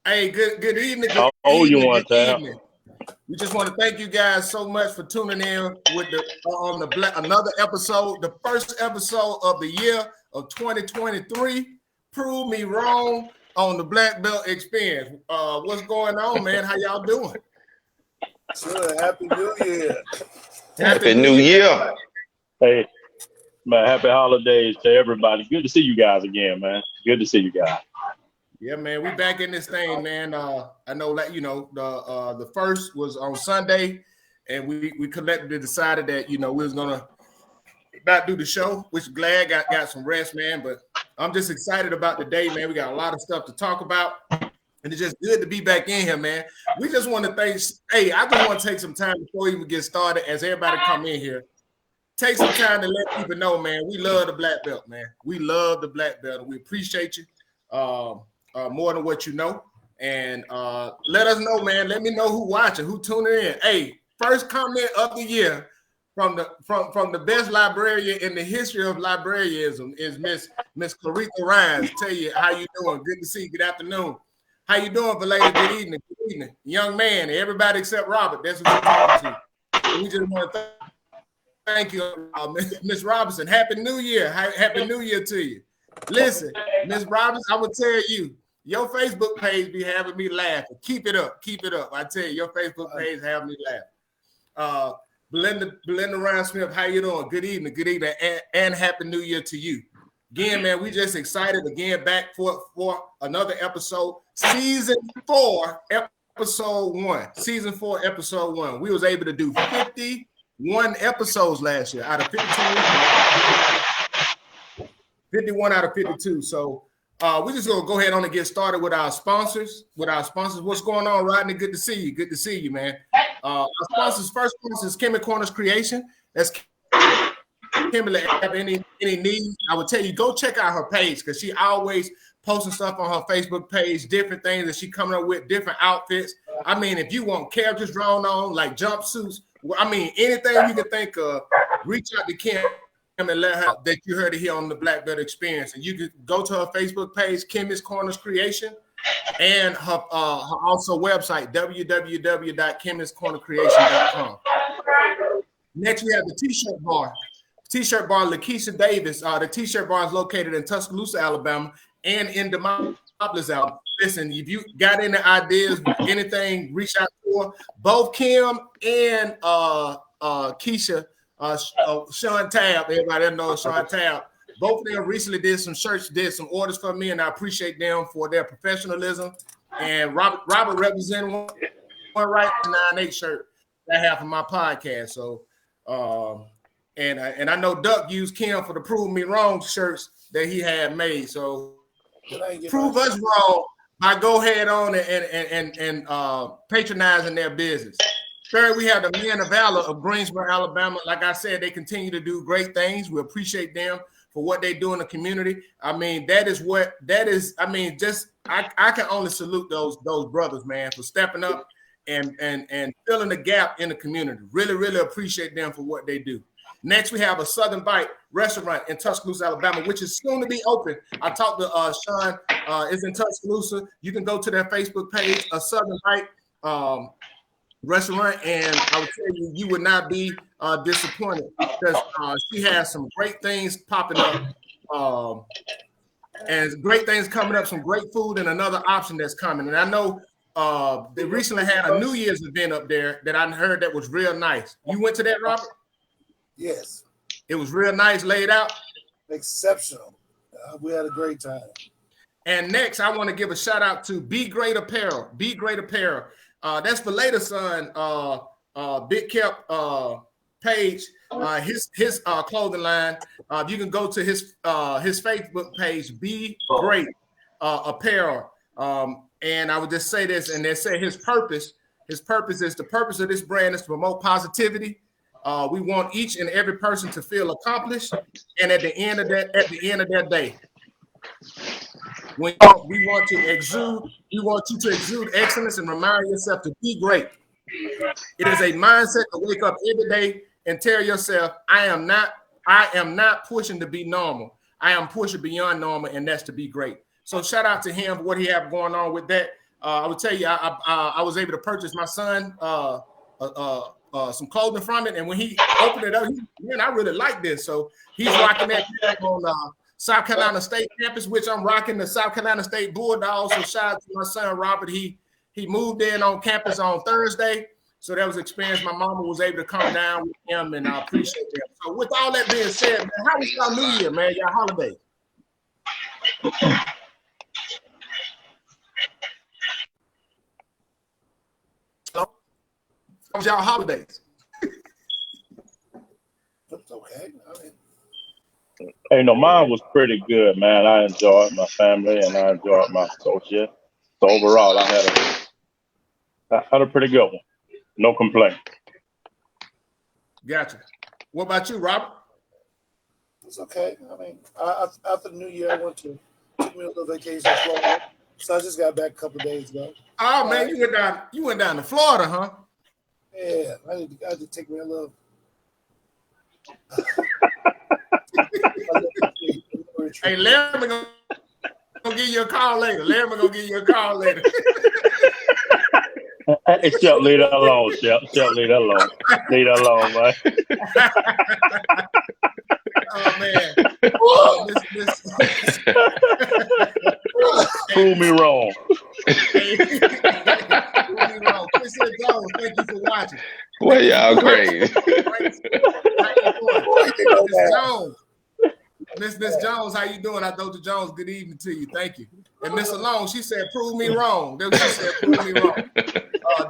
Hey, good evening. Good evening. We just want to thank you guys so much for tuning in with another episode, the first episode of the year of 2023. Prove me wrong on the Black Belt Experience. What's going on, man? How y'all doing? Good. Happy New Year. Happy New Year. Hey, man, happy holidays to everybody. Good to see you guys again, man. Good to see you guys. Yeah, man, we back in this thing, man. I know that the first was on Sunday, and we collectively decided that we was gonna not do the show, which glad got some rest, man. But I'm just excited about the day, man. We got a lot of stuff to talk about, and it's just good to be back in here, man. We just want to thank. Hey, I just want to take some time before we even get started, as everybody come in here. Take some time to let people know, man. We love the Black Belt, man. We love the Black Belt, and we appreciate you. More than what you know, and let us know, man. Let me know who watching, who tuning in. Hey, first comment of the year from the best librarian in the history of librarianism is Miss Clarita Rhines. Tell you how you doing. Good to see you. Good afternoon. How you doing, Valeda? Good evening. Good evening, young man. Everybody except Robert. That's what we're talking to. We just want to thank you, Miss Robinson. Happy New Year. Happy New Year to you. Listen, Miss Robinson, I would tell you. Your Facebook page be having me laughing. Keep it up. Keep it up. I tell you, your Facebook page having me laughing. Belinda Ryan Smith, how you doing? Good evening. Good evening. And Happy New Year to you. Again, man, we just excited again back for another episode. Season 4, episode 1. Season 4, episode 1. We was able to do 51 episodes last year out of 52. 51 out of 52. So we're just gonna go ahead on and get started with our sponsors. What's going on, Rodney? Good to see you. Good to see you, man. Our sponsors. First sponsor is Kimmy Corners Creation. That's Kimberly. Have any needs? I would tell you go check out her page because she always posting stuff on her Facebook page, different things that she coming up with, different outfits. I mean, if you want characters drawn on like jumpsuits, I mean anything you can think of, reach out to Kim and let her that you heard it here on the Black Belt Experience. And you can go to her Facebook page, Kimmy's Corners Creation, and her also website, www.kimmyscornercreation.com. Next, we have the T-shirt bar. T-shirt bar, Lakeisha Davis. The T-shirt bar is located in Tuscaloosa, Alabama, and in Demopolis, Alabama. Listen, if you got any ideas, anything, reach out to her. Both Kim and Keisha, Sean Tabb, everybody knows Sean Tabb. Both of them recently did some shirts, did some orders for me, and I appreciate them for their professionalism. And Robert representing one right 9-8 shirt that half of my podcast. So, and I know Duck used Kim for the Prove Me Wrong shirts that he had made. So prove us wrong by go ahead on and patronizing their business. Third, we have the Men of Valor of Greensboro, Alabama. Like I said, they continue to do great things. We appreciate them for what they do in the community. I mean, I can only salute those brothers, man, for stepping up and filling the gap in the community. Really, really appreciate them for what they do. Next, we have a Southern Bite restaurant in Tuscaloosa, Alabama, which is soon to be open. I talked to Sean, is in Tuscaloosa. You can go to their Facebook page, a Southern Bite restaurant, and I would tell you, you would not be disappointed because she has some great things popping up and great things coming up, some great food, and another option that's coming. And I know they recently had a New Year's event up there that I heard that was real nice. You went to that, Robert? Yes. It was real nice, laid out. Exceptional. We had a great time. And next, I want to give a shout out to Be Great Apparel. Be Great Apparel. That's for later son, Big Kept page, his clothing line. You can go to his Facebook page, Be Great Apparel. And I would just say this, and they say his purpose is the purpose of this brand is to promote positivity. We want each and every person to feel accomplished, and at the end of that day, when we want you to exude excellence and remind yourself to be great. It is a mindset to wake up every day and tell yourself, I am not pushing to be normal. I am pushing beyond normal, and that's to be great. So shout out to him for what he have going on with that. I would tell you, I was able to purchase my son some clothing from it, and when he opened it up, man, I really like this. So he's rocking that on South Carolina State campus, which I'm rocking the South Carolina State Bulldogs. So shout out to my son Robert. He moved in on campus on Thursday, so that was an experience. My mama was able to come down with him, and I appreciate that. So with all that being said, man, how was y'all New Year, man? Y'all holiday? How was y'all holidays? That's okay. I mean, Hey, no, mine was pretty good, man. I enjoyed my family and I enjoyed my associate. So overall, I had a pretty good one. No complaint. Gotcha. What about you, Robert? it's okay. I mean, after the New Year, I took me a little vacation to Florida. So I just got back a couple of days ago. Oh man, you went down to Florida, huh? Yeah, I had to take me a little. Hey, Larry gonna give you a call later. Hey, Shep, leave that alone, Shep. Leave that alone. Leave that alone, man. Oh man. Prove me wrong. Mr. Jones, thank you for watching. Well, y'all great. Miss Jones, how you doing? Dr. Jones, good evening to you. Thank you. And Miss Alone, she said, prove me wrong. She said, prove me wrong.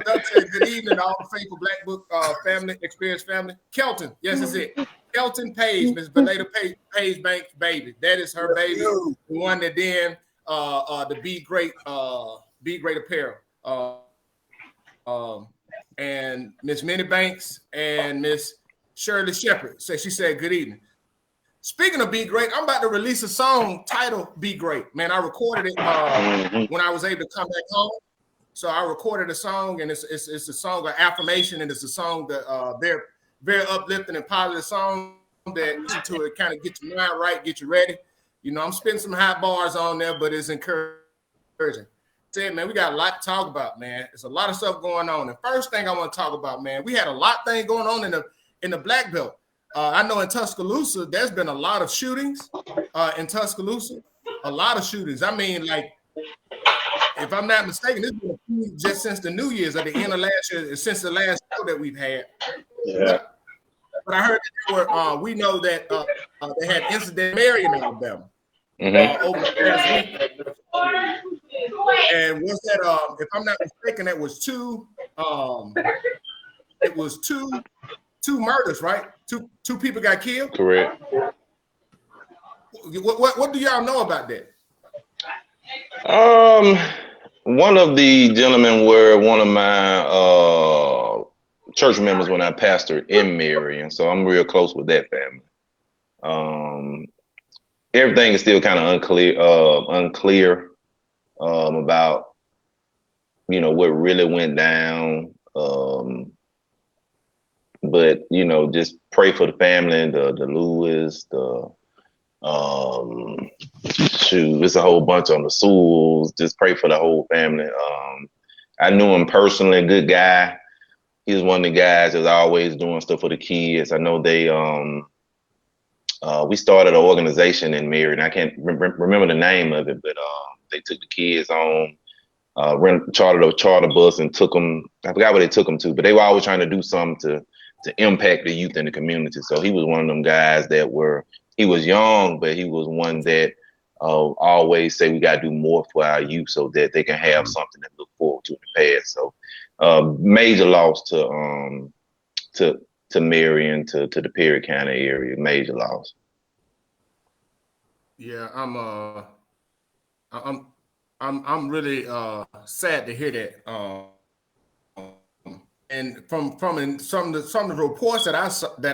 Doug said, good evening to all the faithful Black Book family, experience family. Kelton, yes, that's it. Kelton Page, Miss Benita Page Banks' baby. That is her baby. The one that then the Be Great Apparel. And Miss Minnie Banks and Miss Shirley Shepherd. She said, good evening. Speaking of Be Great, I'm about to release a song titled Be Great. Man, I recorded it when I was able to come back home. So I recorded a song, and it's a song of affirmation, and it's a song that very, very uplifting and positive song that listen to it, kind of get your mind right, get you ready. You know, I'm spitting some hot bars on there, but it's encouraging. Said, man, we got a lot to talk about, man. There's a lot of stuff going on. The first thing I want to talk about, man, we had a lot of things going on in the Black Belt. I know in Tuscaloosa, there's been a lot of shootings in Tuscaloosa. A lot of shootings. I mean, like, if I'm not mistaken, this has been a few just since the New Year's at the end of last year, since the last show that we've had. Yeah. But I heard that we know that they had incident in Marion, Alabama, over the past week. And was that, if I'm not mistaken, that was two murders, right? Two people got killed. Correct. What do y'all know about that? One of the gentlemen were one of my church members when I pastored in Marion, so I'm real close with that family. Everything is still kind of unclear about, you know, what really went down. But you know, just pray for the family, the Lewis, it's a whole bunch on the Sewells. Just pray for the whole family. I knew him personally, good guy. He was one of the guys that was always doing stuff for the kids. I know they we started an organization in Marion. I can't remember the name of it, but they took the kids on, chartered a charter bus and took them. I forgot what they took them to, but they were always trying to do something to impact the youth in the community. So he was one of them guys he was young, but he was one that always say we got to do more for our youth so that they can have something to look forward to in the past. So major loss to Marion, to the Perry County area, major loss. Yeah, I'm really sad to hear that. And from some of the reports that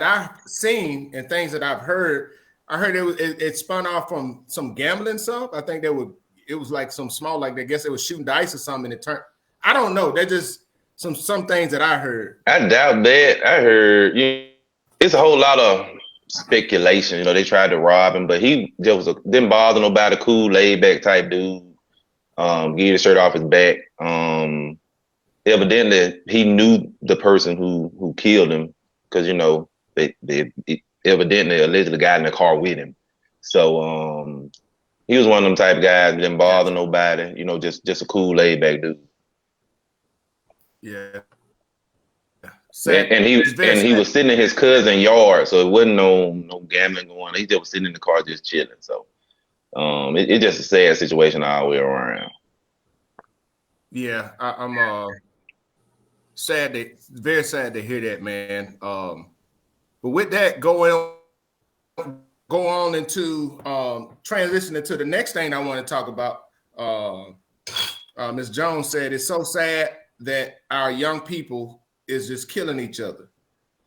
I've seen and things that I've heard, I heard it spun off from some gambling stuff. I think it was like some small, like I guess they were shooting dice or something. And it turned. I don't know. They're just some things that I heard. I doubt that. I heard it's a whole lot of speculation. You know, they tried to rob him, but he just didn't bother nobody. Cool, laid back type dude. Get his shirt off his back. Evidently, he knew the person who killed him because they evidently allegedly got in the car with him. So he was one of them type of guys that didn't bother nobody. Just a cool laid back dude. Yeah. And he was sitting in his cousin's yard, so it wasn't no gambling going on. He just was sitting in the car just chilling. So it's just a sad situation all the way around. Yeah, I'm very sad to hear that, man. But with that, go on into transitioning to the next thing I want to talk about. Ms. Jones said it's so sad that our young people is just killing each other.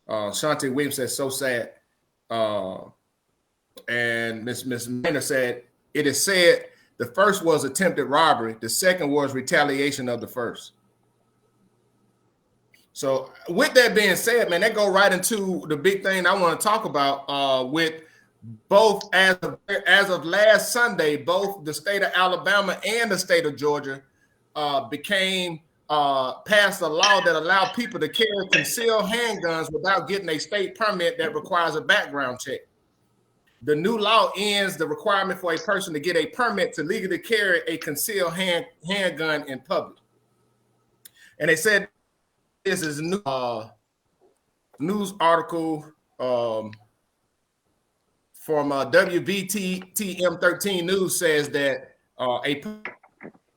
Shantae Williams said so sad. And Miss Maynard said it is said the first was attempted robbery, the second was retaliation of the first. So with that being said, man, that go right into the big thing I want to talk about with both as of last Sunday, both the state of Alabama and the state of Georgia passed a law that allowed people to carry concealed handguns without getting a state permit that requires a background check. The new law ends the requirement for a person to get a permit to legally carry a concealed handgun in public. And they said this is a new news article from WBTM13 News says that a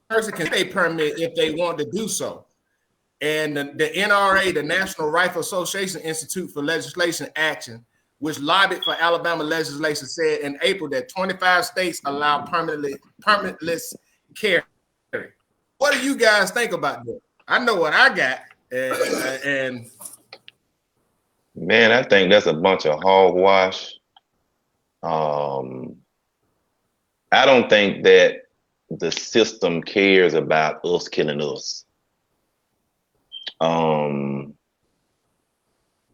person can get a permit if they want to do so. And the NRA, the National Rifle Association Institute for Legislation Action, which lobbied for Alabama legislation, said in April that 25 states allow permitless carry. What do you guys think about that? I know what I got. And man, I think that's a bunch of hogwash. I don't think that the system cares about us killing us.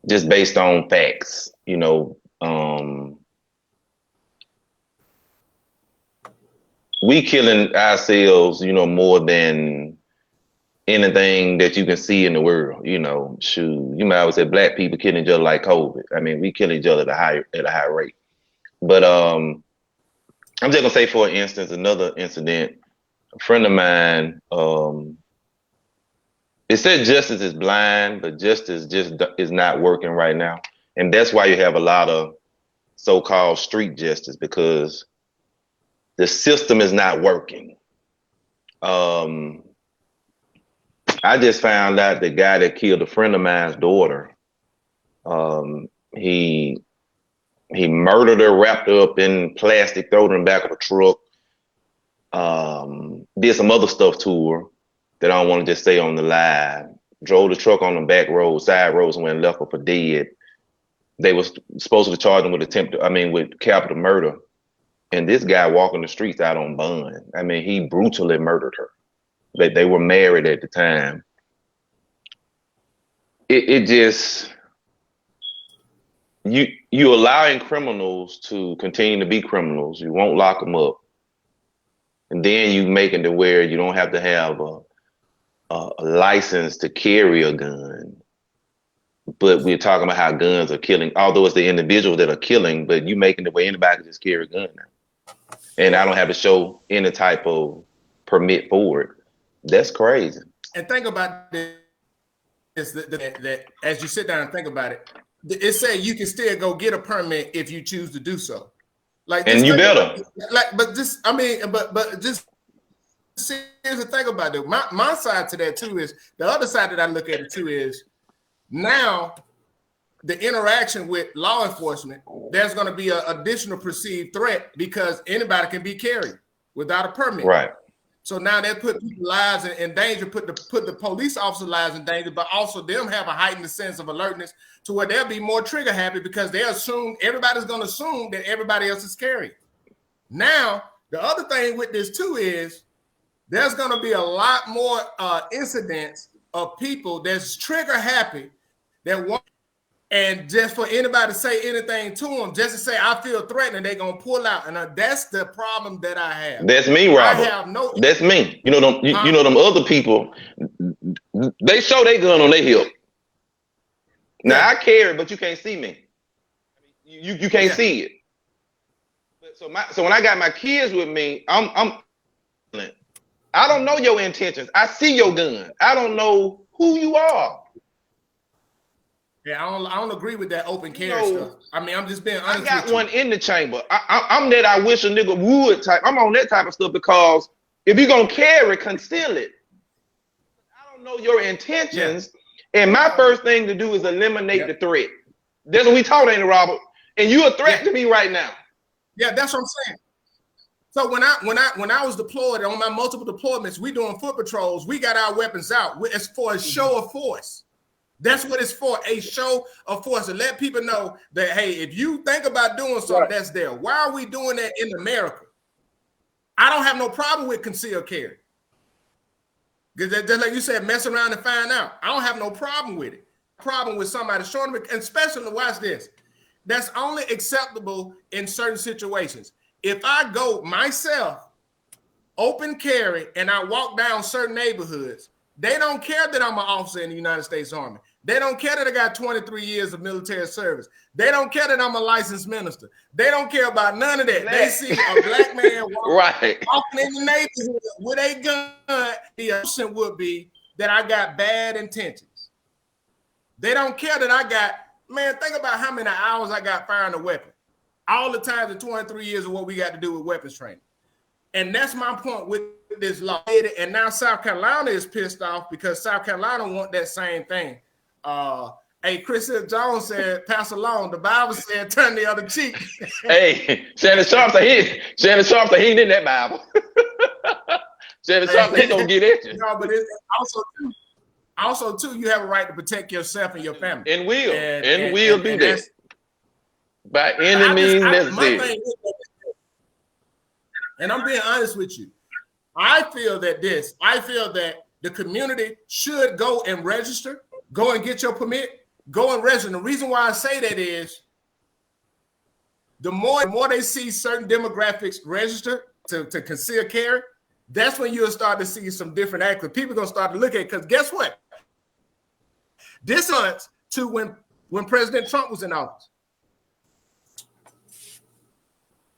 Just based on facts, we killing ourselves, more than anything that you can see in the world. Shoot, you might always say black people killing each other like COVID. I mean, we kill each other at a high rate. But I'm just gonna say, for instance, another incident. A friend of mine, it said justice is blind, but justice just is not working right now, and that's why you have a lot of so-called street justice, because the system is not working. I just found out the guy that killed a friend of mine's daughter, he murdered her, wrapped her up in plastic, threw her in the back of a truck, did some other stuff to her that I don't want to just say on the live. Drove the truck on the back road, side roads, and went and left her for dead. They was supposed to charge him with with capital murder. And this guy walking the streets out on bond. I mean, he brutally murdered her. They were married at the time. It just, you allowing criminals to continue to be criminals. You won't lock them up. And then you make it to where you don't have to have a license to carry a gun. But we're talking about how guns are killing, although it's the individuals that are killing, but you making it where anybody can just carry a gun now. And I don't have to show any type of permit for it. That's crazy. And think about this, that as you sit down and think about it, it says you can still go get a permit if you choose to do so. And you better. But just seriously think about it. My side to that too is, the other side that I look at it too is, now the interaction with law enforcement, there's going to be an additional perceived threat because anybody can be carried without a permit. Right. So now they put people's lives in danger, put the police officer lives in danger, but also them have a heightened sense of alertness to where they'll be more trigger happy because everybody's going to assume that everybody else is carrying. Now, the other thing with this too is there's going to be a lot more incidents of people that's trigger happy that want And just for anybody to say anything to them, just to say I feel threatened, they're gonna pull out, and that's the problem that I have. That's me, Robert. I have no. That's me. You know them. You know them other people. They show their gun on their hip. Now I carry, but you can't see me. You can't see it. So when I got my kids with me, I don't know your intentions. I see your gun. I don't know who you are. Yeah, I don't agree with that open carry stuff. I mean, I'm just being honest. I got one in the chamber. I'm that I wish a nigga would type. I'm on that type of stuff because if you're gonna carry, conceal it. I don't know your intentions, and my first thing to do is eliminate the threat. That's what we talking, ain't it, Robert? And you a threat to me right now. Yeah, that's what I'm saying. So when I was deployed on my multiple deployments, we doing foot patrols. We got our weapons out. It's for a show of force. That's what it's for, a show of force, to let people know that, hey, if you think about doing something, that's there. Why are we doing that in America? I don't have no problem with concealed carry. Because just like you said, mess around and find out. I don't have no problem with it. Problem with somebody showing me, and especially, watch this, that's only acceptable in certain situations. If I go myself, open carry, and I walk down certain neighborhoods, they don't care that I'm an officer in the United States Army. They don't care that I got 23 years of military service. They don't care that I'm a licensed minister. They don't care about none of that. They see a black man walking in the neighborhood with a gun. The assumption would be that I got bad intentions. They don't care that I got, man, think about how many hours I got firing a weapon. All the time, the 23 years of what we got to do with weapons training. And that's my point with this law. And now South Carolina is pissed off because South Carolina want that same thing. Hey, Chris Jones said, pass along. The Bible said, turn the other cheek. Hey, Shannon Sharp said he ain't in that Bible. Shannon Sharp said he gonna get at you. No, but it's also too, you have a right to protect yourself and your family. And will do that. By any means necessary. And I'm being honest with you. I feel that the community should go and register, go and get your permit, go and register. And the reason why I say that is the more they see certain demographics register to conceal carry, that's when you'll start to see some different actions. People are going to start to look at it because guess what? This month to when President Trump was in office.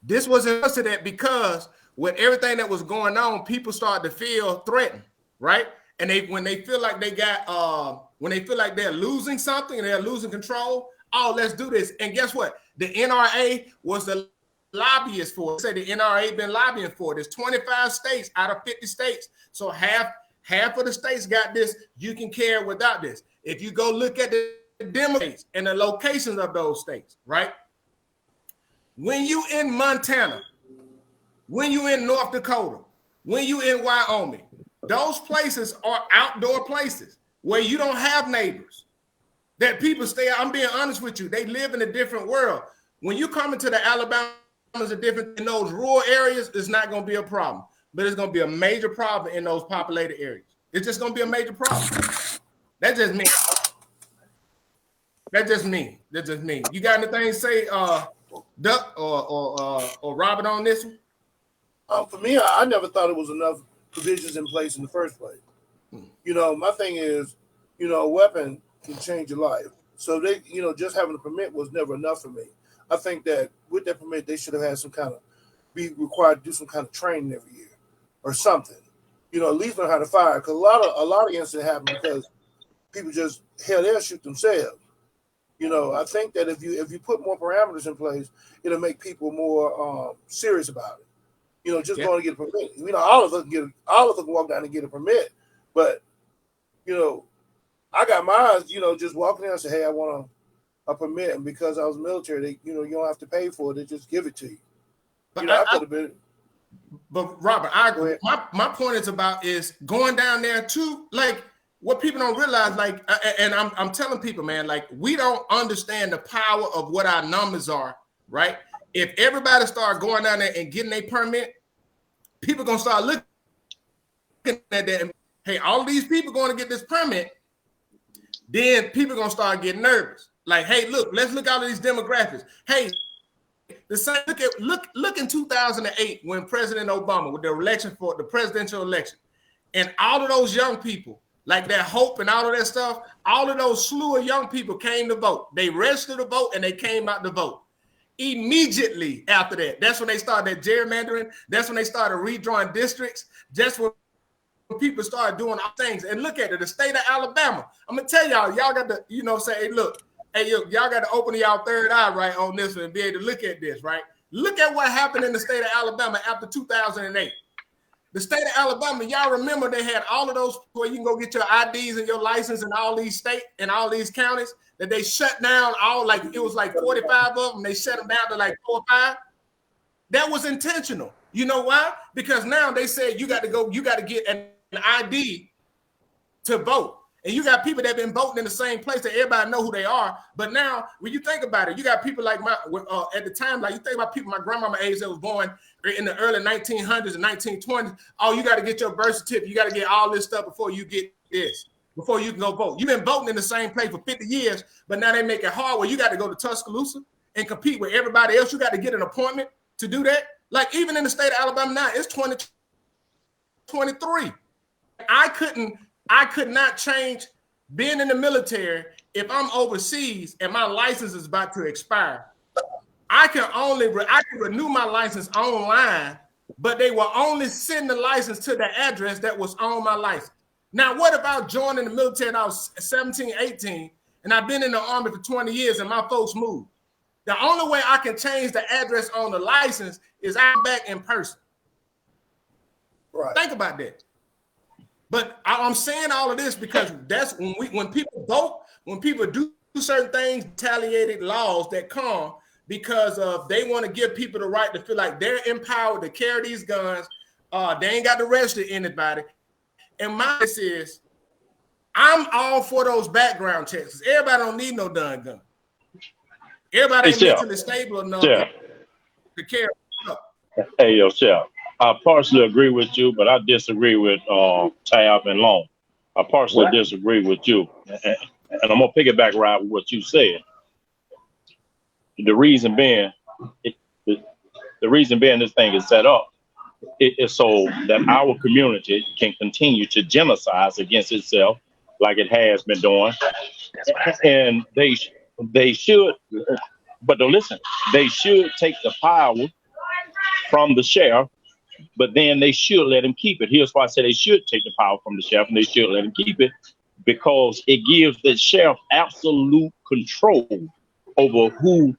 This was interested at because with everything that was going on, people started to feel threatened, right? And when they feel like they got when they feel like they're losing something and they're losing control, oh, let's do this. And guess what? The NRA was the lobbyist for it. Say the NRA been lobbying for it. There's 25 states out of 50 states. So half of the states got this. You can carry without this. If you go look at the demos and the locations of those states, right? When you in Montana, when you in North Dakota, when you in Wyoming, those places are outdoor places where you don't have neighbors. That people stay out. I'm being honest with you. They live in a different world. When you come into the Alabamas are different in those rural areas, it's not going to be a problem. But it's going to be a major problem in those populated areas. It's just going to be a major problem. That's just me. That's just me. That's just me. You got anything to say, Duck or Robert on this one? For me, I never thought it was enough provisions in place in the first place. You know, my thing is, you know, a weapon can change your life. So they, you know, just having a permit was never enough for me. I think that with that permit, they should have had some kind of, be required to do some kind of training every year or something. You know, at least learn how to fire. Because a lot of incidents happen because people just, hell, they'll shoot themselves. You know, I think that if you put more parameters in place, it'll make people more serious about it. You know, just going to get a permit. You know, all of us can walk down and get a permit, but you know, I got mine. You know, just walking in and say, "Hey, I want a permit," and because I was military, they, you know, you don't have to pay for it; they just give it to you. But you know, I could have been. But Robert, I agree. My point is going down there too, like. What people don't realize, like, and I'm telling people, man, like, we don't understand the power of what our numbers are, right? If everybody start going down there and getting a permit, people gonna start looking at that. And, hey, all these people going to get this permit, then people gonna start getting nervous. Like, hey, look, let's look at all of these demographics. Hey, the same look in 2008 when President Obama with the election for the presidential election, and all of those young people, like that hope and all of that stuff, all of those slew of young people came to vote. They registered to vote and they came out to vote. Immediately after that, that's when they started that gerrymandering. That's when they started redrawing districts. Just when people started doing all things. And look at it, the state of Alabama. I'm gonna tell y'all got to, say, hey, look, y'all got to open y'all third eye right on this one and be able to look at this, right? Look at what happened in the state of Alabama after 2008. The state of Alabama, y'all remember they had all of those where you can go get your IDs and your license in all these states and all these counties that they shut down it was like 45 of them. They shut them down to like 4 or 5. That was intentional. You know why? Because now they said you got to get an ID to vote. And you got people that have been voting in the same place that everybody know who they are. But now, when you think about it, you got people like at the time, like you think about people my grandmama age that was born in the early 1900s and 1920s. Oh, you got to get your birth certificate. You got to get all this stuff before you get this, before you can go vote. You've been voting in the same place for 50 years, but now they make it hard where you got to go to Tuscaloosa and compete with everybody else. You got to get an appointment to do that. Like even in the state of Alabama now, it's 2023. I could not change being in the military if I'm overseas and my license is about to expire. I can renew my license online, but they will only send the license to the address that was on my license. Now, what if I joined in the military and I was 17, 18, and I've been in the Army for 20 years and my folks moved? The only way I can change the address on the license is I'm back in person. Right. Think about that. But I'm saying all of this because that's when people vote, when people do certain things, retaliated laws that come because of they want to give people the right to feel like they're empowered to carry these guns. They ain't got to register anybody. And my is, I'm all for those background checks. Everybody don't need no done gun. Everybody ain't mentally stable enough to carry it up. Hey, yo, Chef. I partially agree with you, but I disagree with Tab and Long. I partially disagree with you. And I'm going to piggyback right with what you said. The reason being, this thing is set up is so that our community can continue to genocide against itself like it has been doing. And they should, but listen, they should take the power from the sheriff, but then they should let him keep it. Here's why I say they should take the power from the sheriff and they should let him keep it, because it gives the sheriff absolute control over who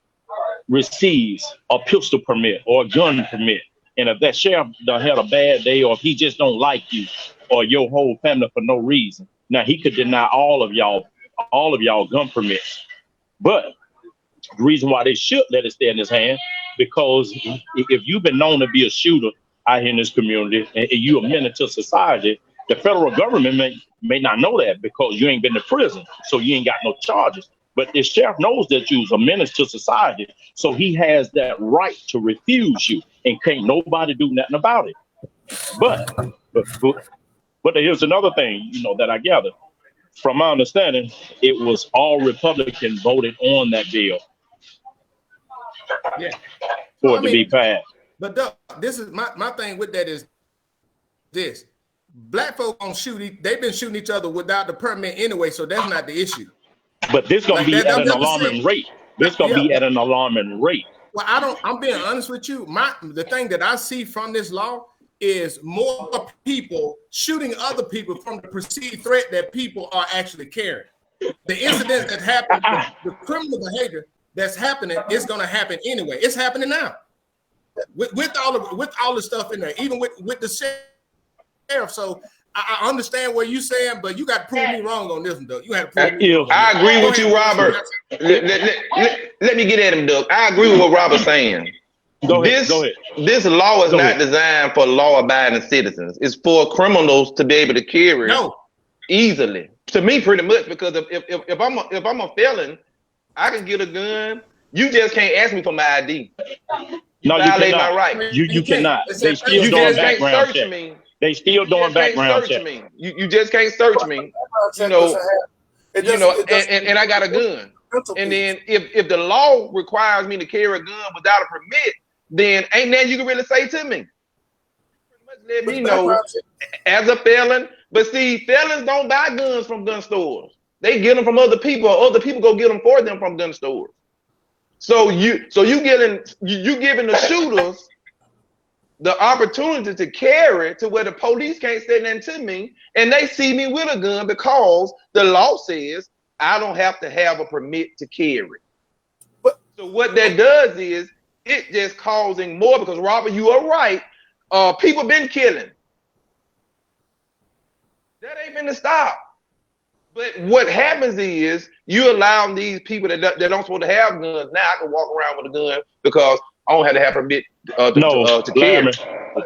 receives a pistol permit or a gun permit. And if that sheriff done had a bad day, or if he just don't like you or your whole family for no reason, now he could deny all of y'all gun permits. But the reason why they should let it stay in his hand, because if you've been known to be a shooter out here in this community and you're a menace to society, the federal government may not know that because you ain't been to prison, so you ain't got no charges. But the sheriff knows that you're a menace to society, so he has that right to refuse you, and can't nobody do nothing about it. But here's another thing, that I gather. From my understanding, it was all Republicans voted on that bill for it to be passed. But this is my thing with that is this. Black folk don't shoot. They've been shooting each other without the permit anyway, so that's not the issue. But this gonna be at an alarming rate. This gonna be at an alarming rate. Well, I'm being honest with you. The thing that I see from this law is more people shooting other people from the perceived threat that people are actually carrying. The incident that happened, the criminal behavior that's happening is going to happen anyway. It's happening now. With all the stuff in there, even with the sheriff. So I understand what you're saying, but you got to prove me wrong on this one, Doug. You have to prove me wrong. I agree with you, Robert. Let me get at him, Doug. I agree with what Robert's saying. Go ahead. This law is not designed for law-abiding citizens. It's for criminals to be able to carry easily. To me, pretty much, because if I'm a felon, I can get a gun. You just can't ask me for my ID. No, you cannot. My right. You cannot. They still doing background check. They still doing background check. You just can't search me. And I got a gun. mental And piece. then if the law requires me to carry a gun without a permit, then ain't nothing you can really say to me. Pretty much let But me the know background check- as a felon. But see, felons don't buy guns from gun stores. They get them from other people, or other people go get them for them from gun stores. So you giving the shooters the opportunity to carry to where the police can't say nothing to me, and they see me with a gun because the law says I don't have to have a permit to carry. But so what that does is it just causing more, because Robert, you are right. People been killing. That ain't been to stop. But what happens is you allow these people that don't supposed to have guns. Now I can walk around with a gun because I don't have to have a permit to carry.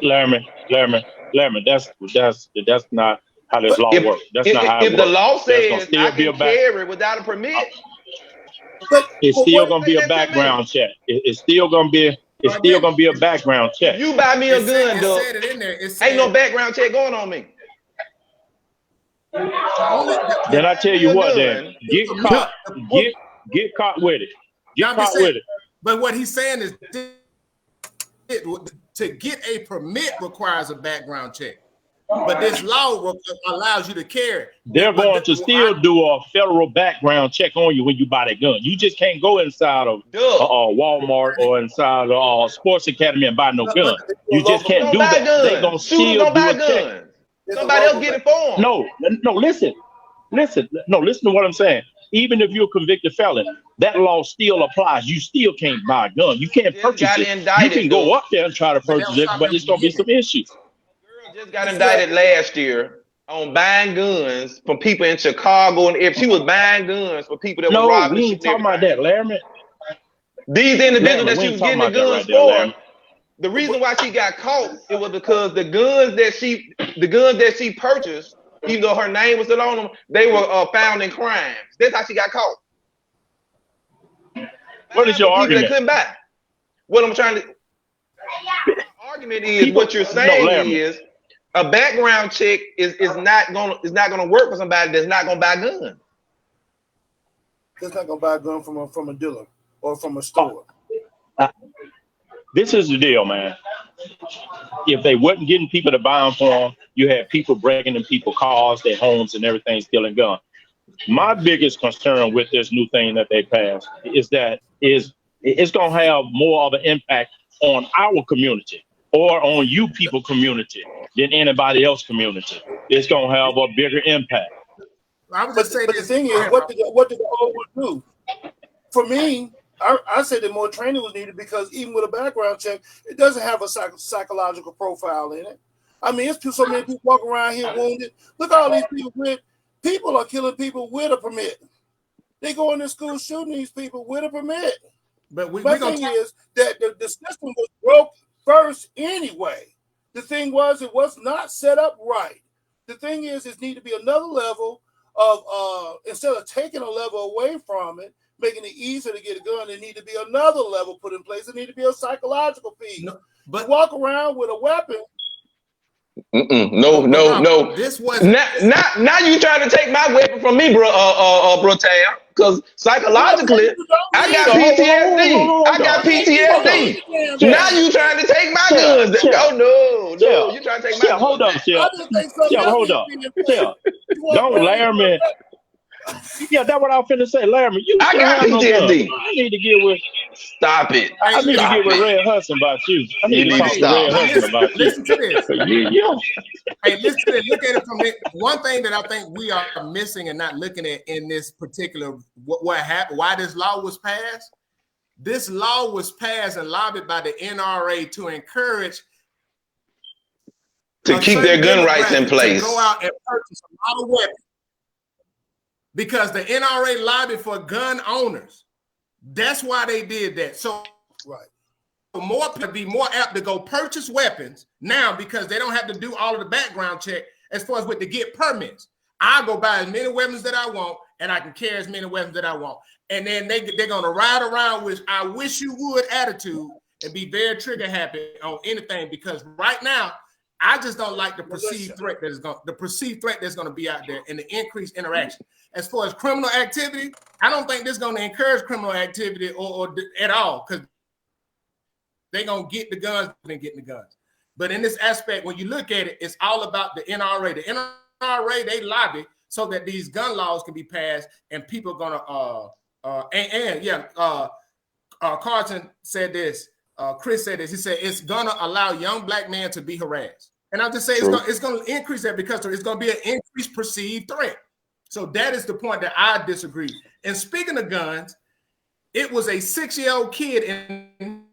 Larry, that's not how this law works. That's not how it If the works. law There's gonna says still I be can a back. carry without a permit, It's but still what, gonna be a Say that to me. background check. It's still gonna be. It's still gonna be a background check. if you buy me a It said, gun, it Doug, said it in there. It said, ain't no background check going on me. only, Then I tell you Your what, gun. then get caught. Get caught with it. Get I'm just caught saying, with it. but what he's saying is to get a permit requires a background check. But this law allows you to carry. They're going to still do a federal background check on you when you buy that gun. You just can't go inside of Walmart or inside of Sports Academy and buy no gun. You just can't do that. They're going to still do a check. Somebody else get it for them. No, listen. Listen to what I'm saying. Even if you're a convicted felon, that law still applies. You still can't buy a gun. You can't purchase it. You can go up there and try to purchase it, but it's going to be some issues. Just got indicted last year on buying guns from people in Chicago, and if she was buying guns for people that were robbing, we ain't talking about that, Larry. These individuals that she was getting the guns for, the reason why she got caught, it was because the guns that she purchased, even though her name was still on them, they were found in crimes. That's how she got caught. What is your argument? That couldn't buy. What I'm trying to argument is what you're saying is a background check is not gonna work for somebody that's not gonna buy a gun. That's not gonna buy a gun from a dealer or from a store. This is the deal, man. If they wasn't getting people to buy them for them, you had people breaking in people's cars, their homes, and everything, stealing guns. My biggest concern with this new thing that they passed is that it's gonna have more of an impact on our community or on you people community than anybody else community. It's gonna have a bigger impact. I would just say but the thing is, what did the old one do? For me, I said that more training was needed because even with a background check, it doesn't have a psychological profile in it. I mean, it's so many people walking around here wounded. Look at all these people are killing people with a permit. They go into school shooting these people with a permit. But my thing is that the system was broke first anyway. The thing was, it was not set up right. The thing is, it need to be another level of instead of taking a level away from it, making it easier to get a gun, there need to be another level put in place. There need to be a psychological piece. No, but you walk around with a weapon. No. This was now you trying to take my weapon from me, bro, Tam. Because psychologically, I got PTSD. I got PTSD. Now you trying to take my guns? Oh no, you trying to take my guns? Hold up, hold up. Don't Laramie. Yeah, that's what I was finna say, Laramie. I got PTSD. I need to get with. Stop it. I need to get with Red Hudson about you. I need to talk to Red Hudson about you. Listen to this. Yeah. Hey, listen to this. Look at it from it. One thing that I think we are missing and not looking at in this particular what happened, why this law was passed. This law was passed and lobbied by the NRA to encourage to keep their gun rights in place. To go out and purchase a lot of weapons. Because the NRA lobbied for gun owners. That's why they did that. So more to be more apt to go purchase weapons now because they don't have to do all of the background check as far as with to get permits. I go buy as many weapons that I want and I can carry as many weapons that I want. And then they're going to ride around with I wish you would attitude and be very trigger happy on anything because right now I just don't like the perceived threat that's going to be out there and the increased interaction. As far as criminal activity, I don't think this is going to encourage criminal activity or at all, because they're going to get the guns and getting the guns. But in this aspect, when you look at it, it's all about the NRA. The NRA, they lobby so that these gun laws can be passed, and people are gonna Carlton said this. Chris said this. He said it's gonna allow young black men to be harassed, and I'll just say it's gonna increase that because it's gonna be an increased perceived threat. So that is the point that I disagree. And speaking of guns, it was a 6-year-old kid in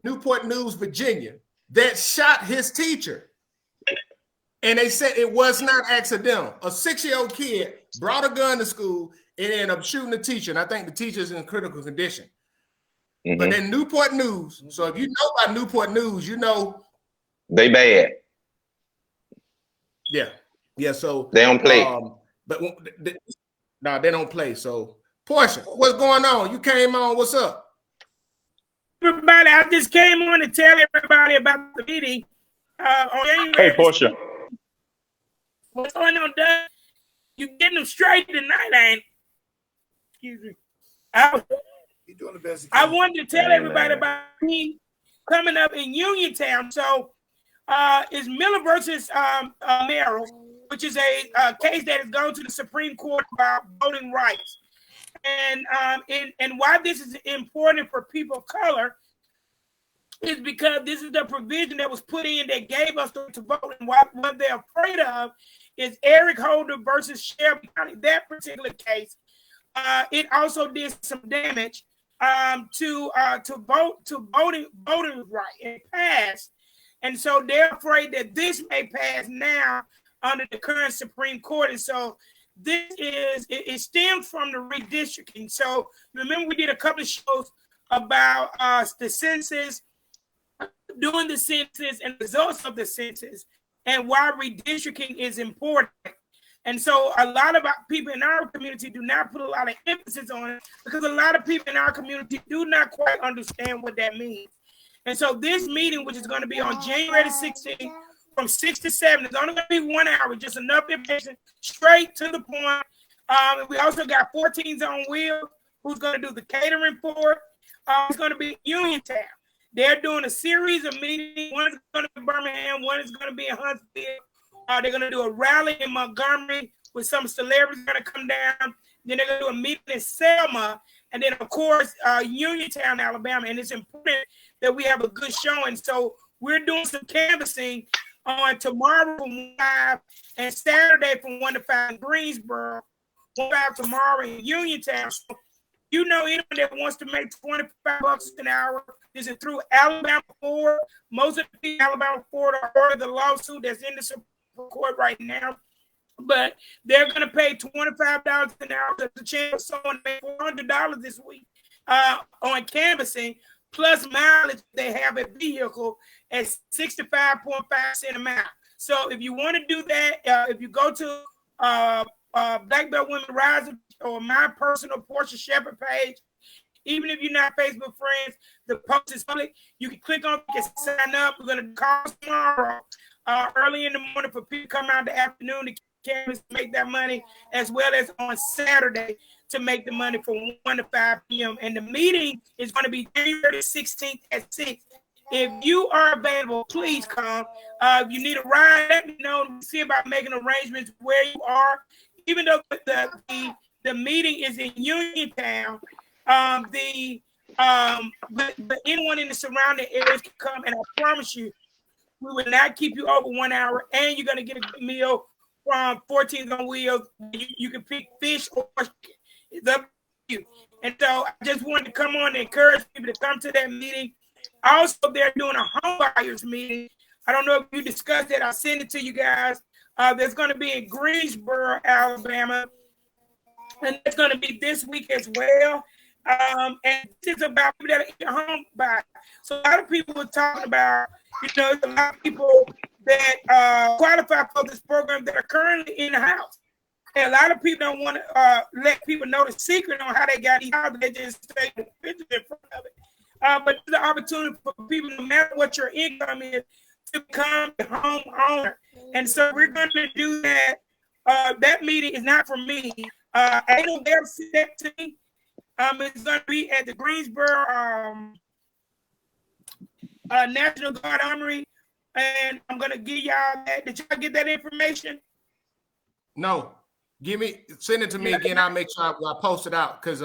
Newport News, Virginia, that shot his teacher. And they said it was not accidental. A 6-year-old kid brought a gun to school and ended up shooting the teacher. And I think the teacher's in critical condition. Mm-hmm. But in Newport News, so if you know about Newport News, you know they bad. Yeah. So they don't play. But no, they don't play. So Portia, what's going on? You came on. What's up? Everybody, I just came on to tell everybody about the meeting. Hey, Portia. What's going on, Doug? You getting them straight tonight, ain't? Excuse me. You're doing the best. I wanted to tell everybody about me coming up in Uniontown. So, it's Miller versus Merrill, which is a case that has gone to the Supreme Court about voting rights. And why this is important for people of color is because this is the provision that was put in that gave us the right to vote. And what they're afraid of is Eric Holder versus Shelby County. That particular case, it also did some damage to voting right and passed. And so they're afraid that this may pass now under the current Supreme Court. And so it stems from the redistricting. So remember, we did a couple of shows about the census, doing the census and results of the census, and why redistricting is important. And so a lot of people in our community do not put a lot of emphasis on it because a lot of people in our community do not quite understand what that means. And so this meeting, which is going to be on January 16th, from 6 to 7. It's only going to be 1 hour, just enough information, straight to the point. We also got 14s on Wheels, who's going to do the catering for it. It's going to be Uniontown. They're doing a series of meetings. One is going to be in Birmingham. One is going to be in Huntsville. They're going to do a rally in Montgomery with some celebrities going to come down. Then they're going to do a meeting in Selma. And then, of course, Uniontown, Alabama. And it's important that we have a good showing. So we're doing some canvassing on tomorrow from 5 and Saturday from 1 to 5 in Greensboro, 1 to 5 tomorrow in Uniontown. So, you know, anyone that wants to make $25 an hour, this is through Alabama Ford. Most of the people Alabama Ford are part of the lawsuit that's in the Supreme Court right now. But they're going to pay $25 an hour. There's a chance of someone to make $400 this week on canvassing, plus mileage they have a vehicle at 65.5 cents a mile. So if you want to do that, if you go to Black Belt Women Rising or my personal Portia Shepherd page, even if you're not Facebook friends, the post is public. You can click on it and sign up. We're going to call tomorrow early in the morning for people to come out in the afternoon to canvas to make that money, as well as on Saturday to make the money from 1 to 5 p.m. And the meeting is going to be January 16th at 6. If you are available, please come. If you need a ride, let me know. We'll see about making arrangements where you are. Even though the meeting is in Uniontown, but anyone in the surrounding areas can come, and I promise you, we will not keep you over 1 hour, and you're going to get a good meal from 14s on Wheels. You can pick fish or chicken. It's up to you. And so I just wanted to come on and encourage people to come to that meeting. Also, they're doing a home buyers meeting. I don't know if you discussed it. I'll send it to you guys. There's going to be in Greensboro, Alabama. And it's going to be this week as well. And it's about people that are in your home buy. So a lot of people were talking about, there's a lot of people that qualify for this program that are currently in the house. And a lot of people don't want to let people know the secret on how they got these houses. They just take the picture in front of it. But the opportunity for people, no matter what your income is, to become a homeowner. And so we're going to do that. That meeting is not for me. Ain't no there set to me. It's going to be at the Greensboro National Guard Armory, and I'm going to give y'all that. Did y'all get that information? No. Send it to me again. I'll make sure I post it out because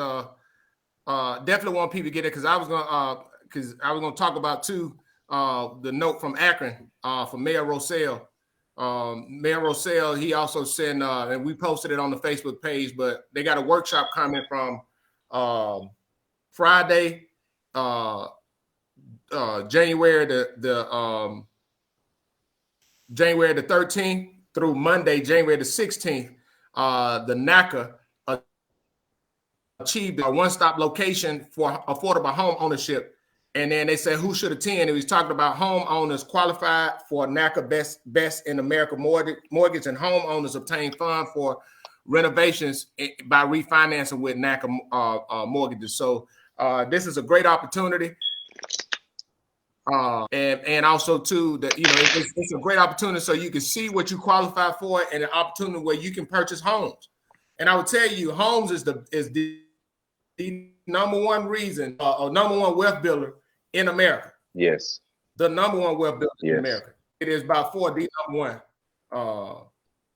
definitely want people to get it because I was gonna talk about too the note from Akron from Mayor Roselle. Mayor Roselle, he also sent and we posted it on the Facebook page, but they got a workshop coming from Friday, January the January the 13th through Monday, January the 16th. The NACA achieved a one-stop location for affordable home ownership. And then they said who should attend. And he was talking about homeowners qualified for NACA Best in America mortgage and homeowners obtain funds for renovations by refinancing with NACA mortgages. So this is a great opportunity. And also too that it's a great opportunity so you can see what you qualify for and an opportunity where you can purchase homes. And I would tell you, homes is the number one reason or number one wealth builder in America. Yes. The number one wealth builder in America. It is by far the number one.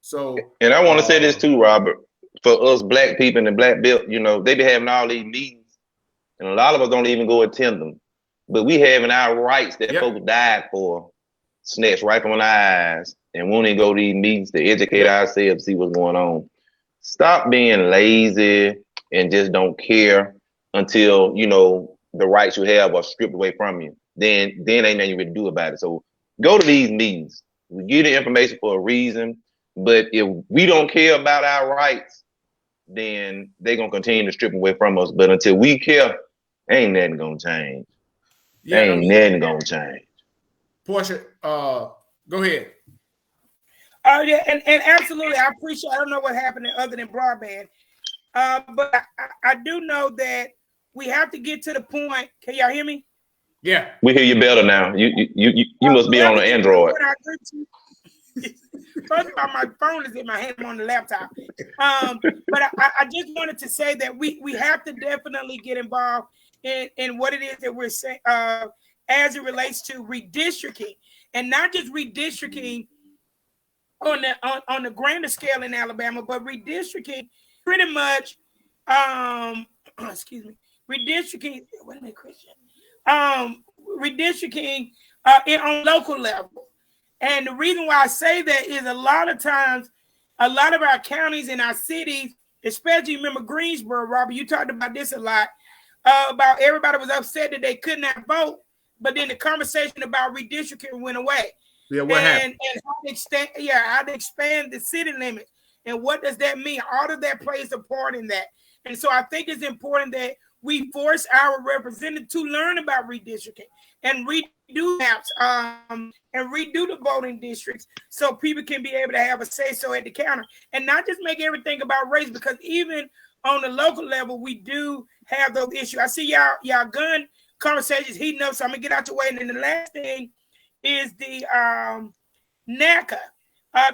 So and I want to say this too, Robert. For us black people in the black belt, they be having all these meetings, and a lot of us don't even go attend them. But we having our rights that folks died for snatched right from our eyes, and we only go to these meetings to educate ourselves, see what's going on. Stop being lazy and just don't care until the rights you have are stripped away from you. Then ain't nothing you can do about it. So go to these meetings. We give the information for a reason, but if we don't care about our rights, then they're gonna continue to strip away from us. But until we care, ain't nothing gonna change. Ain't nothing gonna change. Portia, go ahead. Yeah, and absolutely, I appreciate. I don't know what happened other than broadband, but I do know that we have to get to the point. Can y'all hear me? Yeah, we hear you better now. You must be on an Android. First of all, my phone is in my hand. I'm on the laptop. But I just wanted to say that we have to definitely get involved in what it is that we're saying as it relates to redistricting, and not just redistricting on the grander scale in Alabama, but redistricting pretty much redistricting. Wait a minute, Christian. Redistricting on local level. And the reason why I say that is a lot of times, a lot of our counties and our cities, especially remember Greensboro, Robert, you talked about this a lot, about everybody was upset that they could not vote, but then the conversation about redistricting went away. Yeah, what happened? And how to expand the city limits. And what does that mean? All of that plays a part in that. And so I think it's important that we force our representatives to learn about redistricting and redo maps and redo the voting districts so people can be able to have a say-so at the counter and not just make everything about race, because even on the local level, we do have those issues. I see y'all gun conversations heating up, so I'm going to get out your way. And then the last thing is the NACA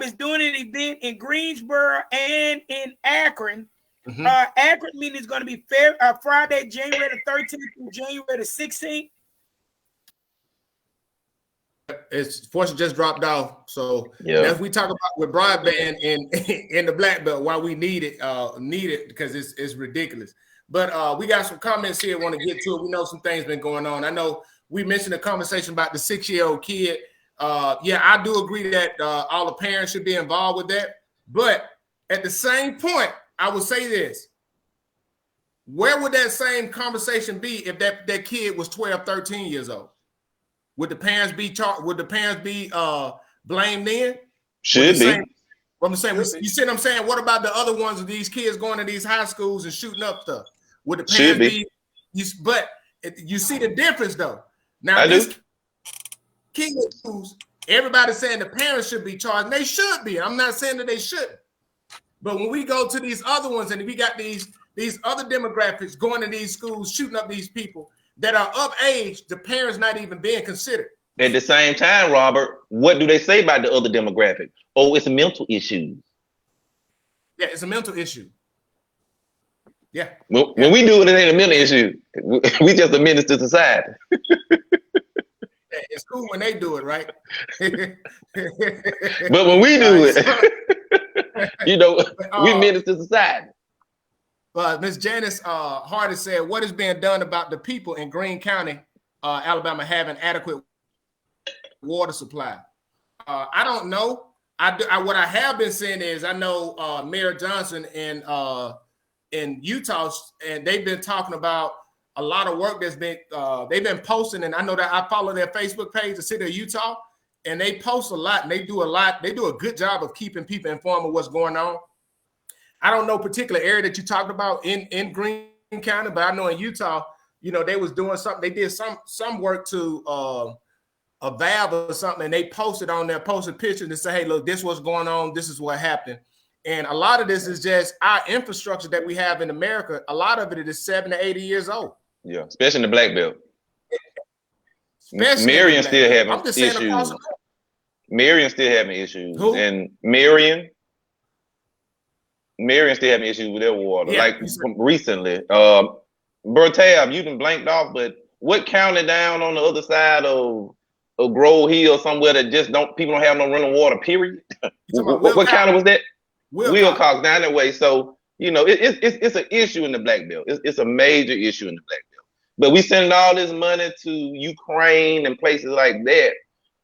is doing an event in Greensboro and in Akron. Mm-hmm. Akron meeting is going to be Friday, January the 13th through January the 16th. It's fortunately just dropped off. So as we talk about with broadband in the black belt, why we need it because it's ridiculous. But we got some comments here. Want to get to it. We know some things been going on. I know we mentioned a conversation about the 6-year-old kid. I do agree that all the parents should be involved with that. But at the same point, I would say this. Where would that same conversation be if that kid was 12, 13 years old? Would the parents be charged? Would the parents be blamed then? Should be. I'm saying, you see what I'm saying? What about the other ones of these kids going to these high schools and shooting up stuff? Would the parents be? But you see the difference though. Now this kid, everybody's saying the parents should be charged. And they should be. I'm not saying that they shouldn't. But when we go to these other ones and we got these other demographics going to these schools, shooting up these people that are of age, the parents not even being considered. At the same time, Robert, what do they say about the other demographic? Oh, it's a mental issue. Yeah, it's a mental issue. Yeah. When we do it, it ain't a mental issue. We just a menace to society. It's cool when they do it, right? But when we do it, you know, we menace to society. But Ms. Janice Hardy said, what is being done about the people in Greene County, Alabama, having adequate water supply? I don't know. What I have been saying is I know Mayor Johnson in Utah, and they've been talking about a lot of work that's been they've been posting, and I know that I follow their Facebook page, the city of Utah, and they post a lot and they do a lot. They do a good job of keeping people informed of what's going on. I don't know particular area that you talked about in Greene County, but I know in Utah, you know, they was doing something. They did some work to a valve or something, and they posted pictures and say, hey, look, this what's going on. This is what happened. And a lot of this is just our infrastructure that we have in America. A lot of it is 70 to 80 years old. Yeah, especially in the Black Belt. Marion still having issues. Marion still having issues. Who? And Marion still having issues with their water. Yeah, like recently. Bertab, you done blanked off, but what county down on the other side of Grove Hill, somewhere that just people don't have no running water, period? What county was that? Wilcox down that way. So, you know, it's an issue in the Black Belt. It's a major issue in the Black Belt. But we sending all this money to Ukraine and places like that,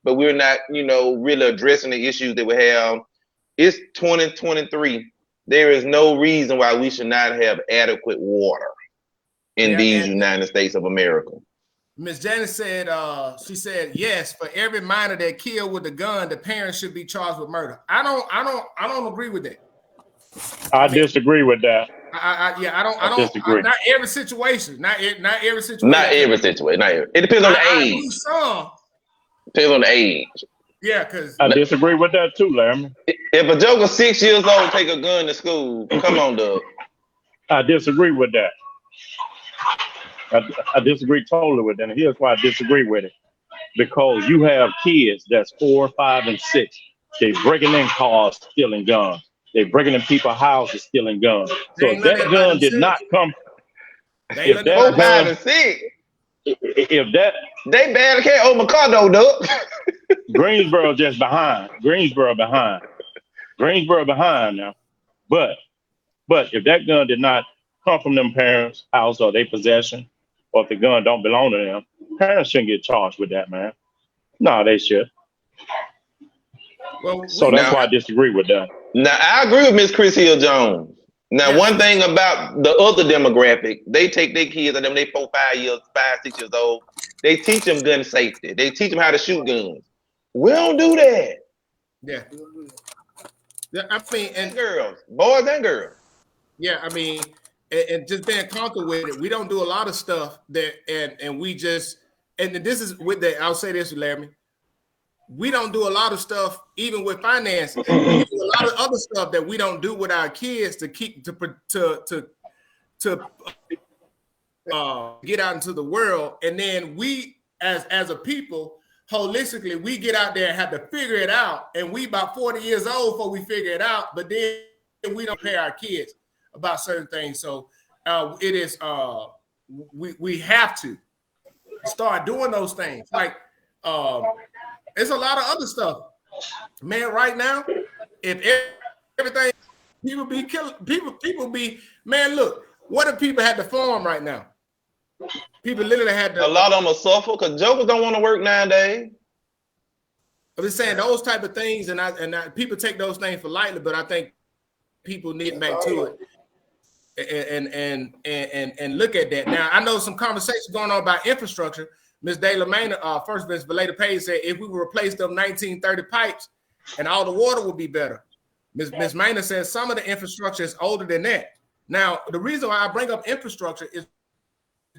but we're not, you know, really addressing the issues that we have. It's 2023. There is no reason why we should not have adequate water in these United States of America. Ms. Janice said, she said, yes, for every minor that killed with a gun, the parents should be charged with murder. I don't agree with that. I disagree with that. I don't disagree. Not every situation. Not every situation. Not every situation. It depends on the age. Depends on the age. Yeah, because I disagree with that too, Larry. If a joker 6 years old take a gun to school, come on, Doug. I disagree with that. I disagree totally with that. And here's why I disagree with it. Because you have kids that's 4, 5, and 6. They breaking in cars, stealing guns. They breaking in people's houses, stealing guns. So if that gun did not come, if that 4, 5, and 6, if that they barely can't open a car though, Doug. Greensboro just behind. Greensboro behind now. But if that gun did not come from them parents' house or their possession, or if the gun don't belong to them, parents shouldn't get charged with that, man. No, they should. Well, so that's why I disagree with that. Now, I agree with Miss Chris Hill Jones. Now, one thing about the other demographic, they take their kids and them, they 4, 5, 6 years old. They teach them gun safety. They teach them how to shoot guns. We don't do that. Yeah, I mean, and girls, boys and girls. Yeah, I mean, and just being comfortable with it. We don't do a lot of stuff that, and we just, and this is with the, I'll say this, Larry. We don't do a lot of stuff, even with finances. We do a lot of other stuff that we don't do with our kids to keep to get out into the world. And then we, as a people, holistically, we get out there and have to figure it out. And we about 40 years old before we figure it out. But then we don't pay our kids about certain things. So it is we have to start doing those things. Like there's a lot of other stuff, man. Right now, if everything, people be killing people be, man. Look, what if people had to farm right now? People literally had to. A lot of them are suffer because jokers don't want to work 9 days. I'm just saying those type of things, and people take those things for lightly, but I think people need back to it and look at that. Now, I know some conversations going on about infrastructure. Ms. Dayla Maynard, first Ms. Valeda Page said if we would replace them 1930 pipes and all the water would be better. Ms. Maynard says some of the infrastructure is older than that. Now, the reason why I bring up infrastructure is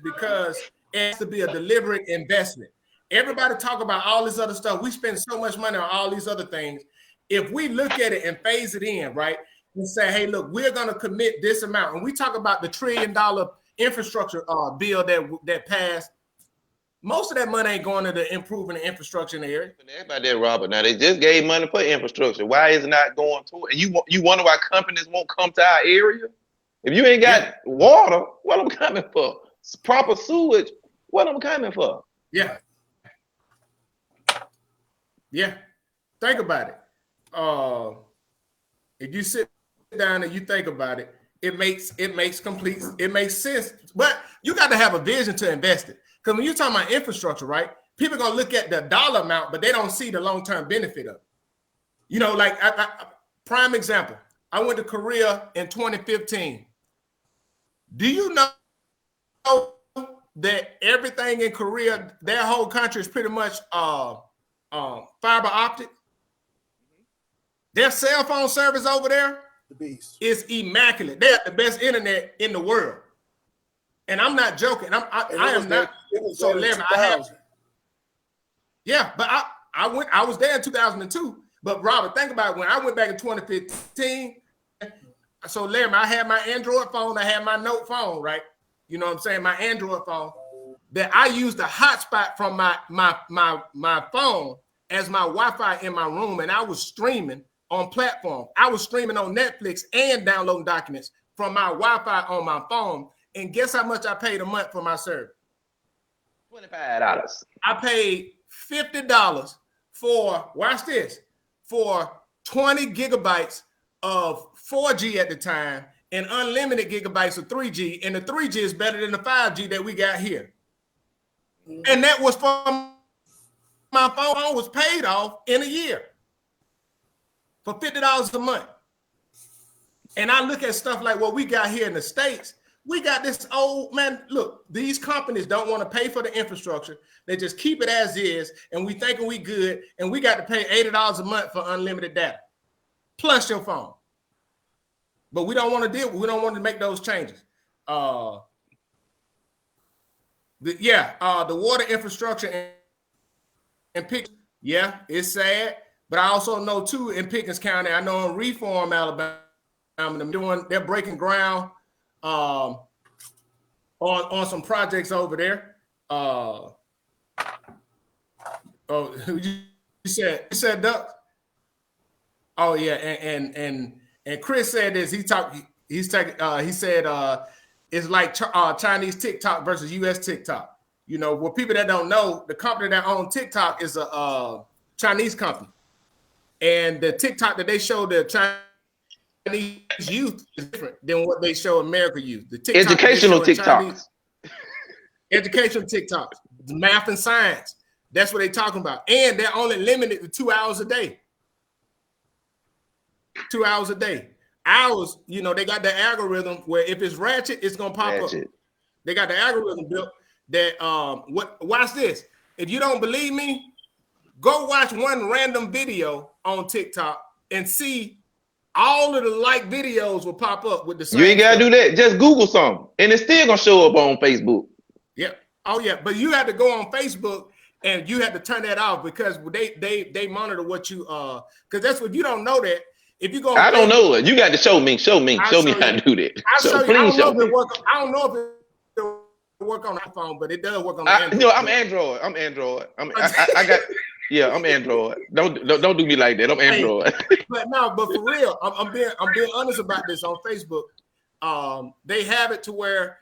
because it has to be a deliberate investment. Everybody talk about all this other stuff. We spend so much money on all these other things. If we look at it and phase it in, right, and say, hey, look, we're going to commit this amount. And we talk about the $1 trillion infrastructure bill that passed Most of that money ain't going into improving the infrastructure in the area. Everybody there, Robert. Now they just gave money for infrastructure. Why is it not going to it? And you wonder why companies won't come to our area? If you ain't got water, what I'm coming for? Proper sewage, what I'm coming for? Yeah. Yeah. Think about it. If you sit down and you think about it, it makes sense. But you got to have a vision to invest it. Because when you're talking about infrastructure, right? People are gonna look at the dollar amount, but they don't see the long-term benefit of it. You know, like prime example. I went to Korea in 2015. Do you know that everything in Korea, their whole country is pretty much fiber optic? Their cell phone service over there is immaculate. They have the best internet in the world. And I'm not joking. I am not. So Larry, but I was there in 2002. But Robert, think about it. When I went back in 2015, so Larry, I had my Android phone, I had my Note phone, right? You know what I'm saying? My Android phone. That I used the hotspot from my phone as my Wi-Fi in my room, and I was streaming on platform. I was streaming on Netflix and downloading documents from my Wi-Fi on my phone. And guess how much I paid a month for my service? $25. I paid $50 for, watch this, for 20 gigabytes of 4G at the time and unlimited gigabytes of 3G. And the 3G is better than the 5G that we got here. And that was from my phone was paid off in a year for $50 a month. And I look at stuff like what we got here in the States. We got this old man. Look, these companies don't want to pay for the infrastructure. They just keep it as is, and we thinking we good, and we got to pay $80 a month for unlimited data, plus your phone. But we don't want to we don't want to make those changes. The water infrastructure in Pickens, it's sad. But I also know too in Pickens County, I know in Reform, Alabama, they're breaking ground on some projects over there. You said Duck? Oh yeah, and Chris said this. He said it's like Chinese TikTok versus US TikTok. You know, for people that don't know, the company that owns TikTok is a Chinese company, and the TikTok that they show the Chinese youth is different than what they show American youth. The TikTok educational TikToks. Educational TikToks, math and science. That's what they're talking about. And they're only limited to 2 hours a day. 2 hours a day. Ours, you know, they got the algorithm where if it's ratchet, it's gonna pop up. They got the algorithm built that watch this. If you don't believe me, go watch one random video on TikTok and see all of the like videos will pop up with the same. You ain't gotta do that. Just Google something, and it's still gonna show up on Facebook. Yeah. Oh yeah. But you have to go on Facebook and you have to turn that off because they monitor what you because that's what you don't know that. If you go, I don't know it. You got to show me how to do that. I don't know if it work on the iPhone, but it does work on the Android. No, I'm Android. I'm Android. I'm Android. Don't do me like that. I'm Android. But for real, I'm being honest about this on Facebook. They have it to where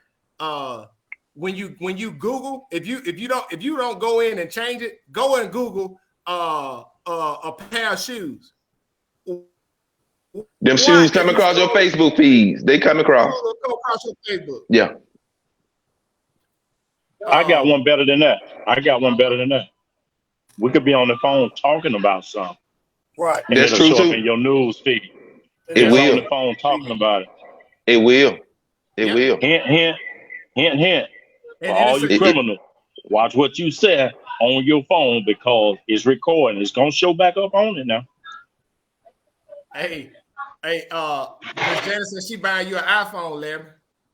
when you Google, if you don't go in and change it, go and Google a pair of shoes. Them shoes come across your Facebook feeds. They come across. Go across your Facebook. Yeah. I got one better than that. We could be on the phone talking about something. Right. And That's it'll true show too. up in your news feed. It will. On the phone talking about it. It will. Hint, hint, hint, hint. For all you criminals, watch what you said on your phone because it's recording. It's gonna show back up on it now. Hey, Miss Janice said she buying you an iPhone, Larry.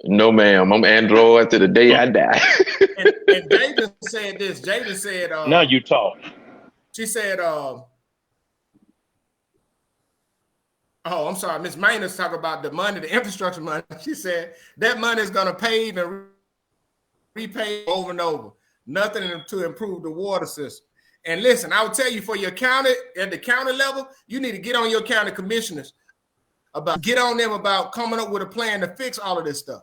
No, ma'am. I'm Android to the day I die. and Jaden said this. Jaden said, now you talk. She said, I'm sorry, Miss Maynard's talking about the money, the infrastructure money. She said that money is gonna pave and repay over and over. nothing to improve the water system. And listen, I will tell you, for your county, at the county level, you need to get on your county commissioners get on them about coming up with a plan to fix all of this stuff.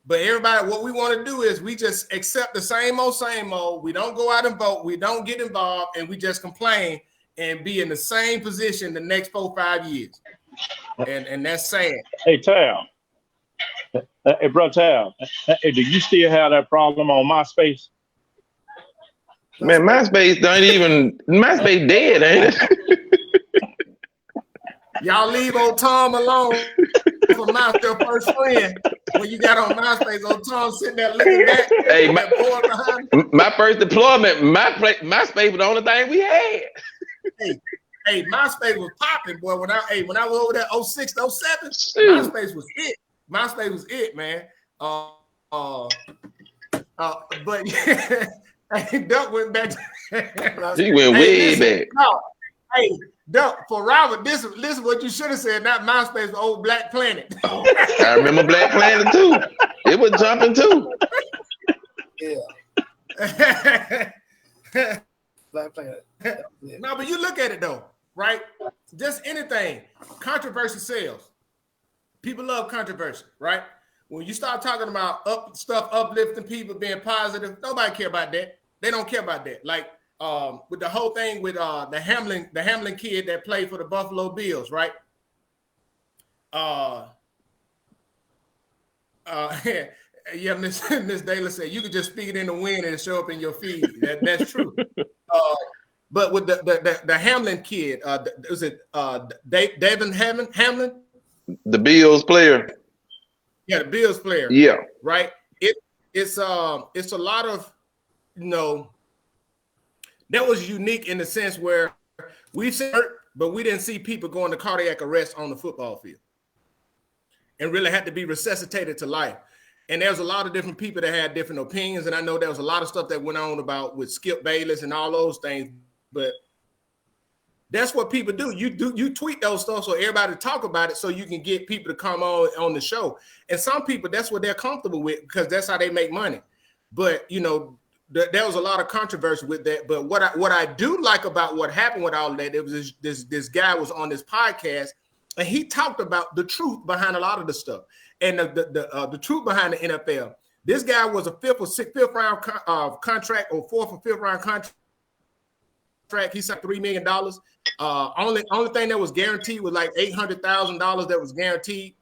But everybody, what we want to do is we just accept the same old. We don't go out and vote. We don't get involved, and we just complain and be in the same position the next 4 or 5 years. And that's sad. Hey, Tal. Hey, bro, Tal. Hey, do you still have that problem on MySpace? Man, MySpace dead, ain't it? Y'all leave old Tom alone for your first friend. When you got on MySpace, old Tom sitting there looking back. Hey, my first deployment, MySpace was the only thing we had. Hey, MySpace was popping, boy. When I was over there 06, 07, MySpace was it. MySpace was it, man. But hey, Duck went back. He went way back. No, hey, Duck, for Robert, this is what you should have said. Not MySpace, but old Black Planet. Oh, I remember Black Planet too. It was jumping too. Yeah. Black Planet. No, but you look at it though, right? Just anything. Controversy sells. People love controversy, right? When you start talking about uplifting people, being positive, nobody care about that. They don't care about that. Like with the whole thing with the Hamlin kid that played for the Buffalo Bills, right? Yeah, Miss Daly said you could just speak it in the wind and show up in your feed. That's true. But with the Hamlin kid, was it David Hamlin? The Bills player. Yeah, the Bills player. Yeah. Right. It's a lot of, that was unique in the sense where we've seen hurt, but we didn't see people going to cardiac arrest on the football field and really had to be resuscitated to life. And there's a lot of different people that had different opinions. And I know there was a lot of stuff that went on about with Skip Bayless and all those things, but that's what people do. You tweet those stuff so everybody talk about it so you can get people to come on the show. And some people, that's what they're comfortable with because that's how they make money. But, there was a lot of controversy with that. But what I do like about what happened with all of that, it was this guy was on this podcast and he talked about the truth behind a lot of the stuff. And the truth behind the NFL. This guy was a fifth round contract or fourth or fifth round contract. He signed $3 million. Only thing that was guaranteed was like $800,000 that was guaranteed.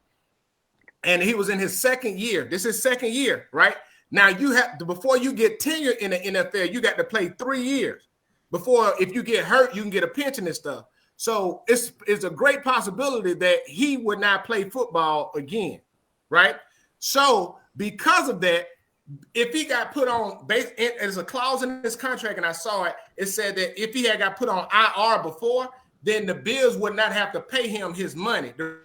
And he was in his second year. This is second year, right? Now you have to, before you get tenure in the NFL, you got to play 3 years. Before, if you get hurt, you can get a pension and stuff. So it's a great possibility that he would not play football again, right? So because of that, if he got put on base, there's a clause in his contract, and I saw it. It said that if he had got put on IR before, then the Bills would not have to pay him his money the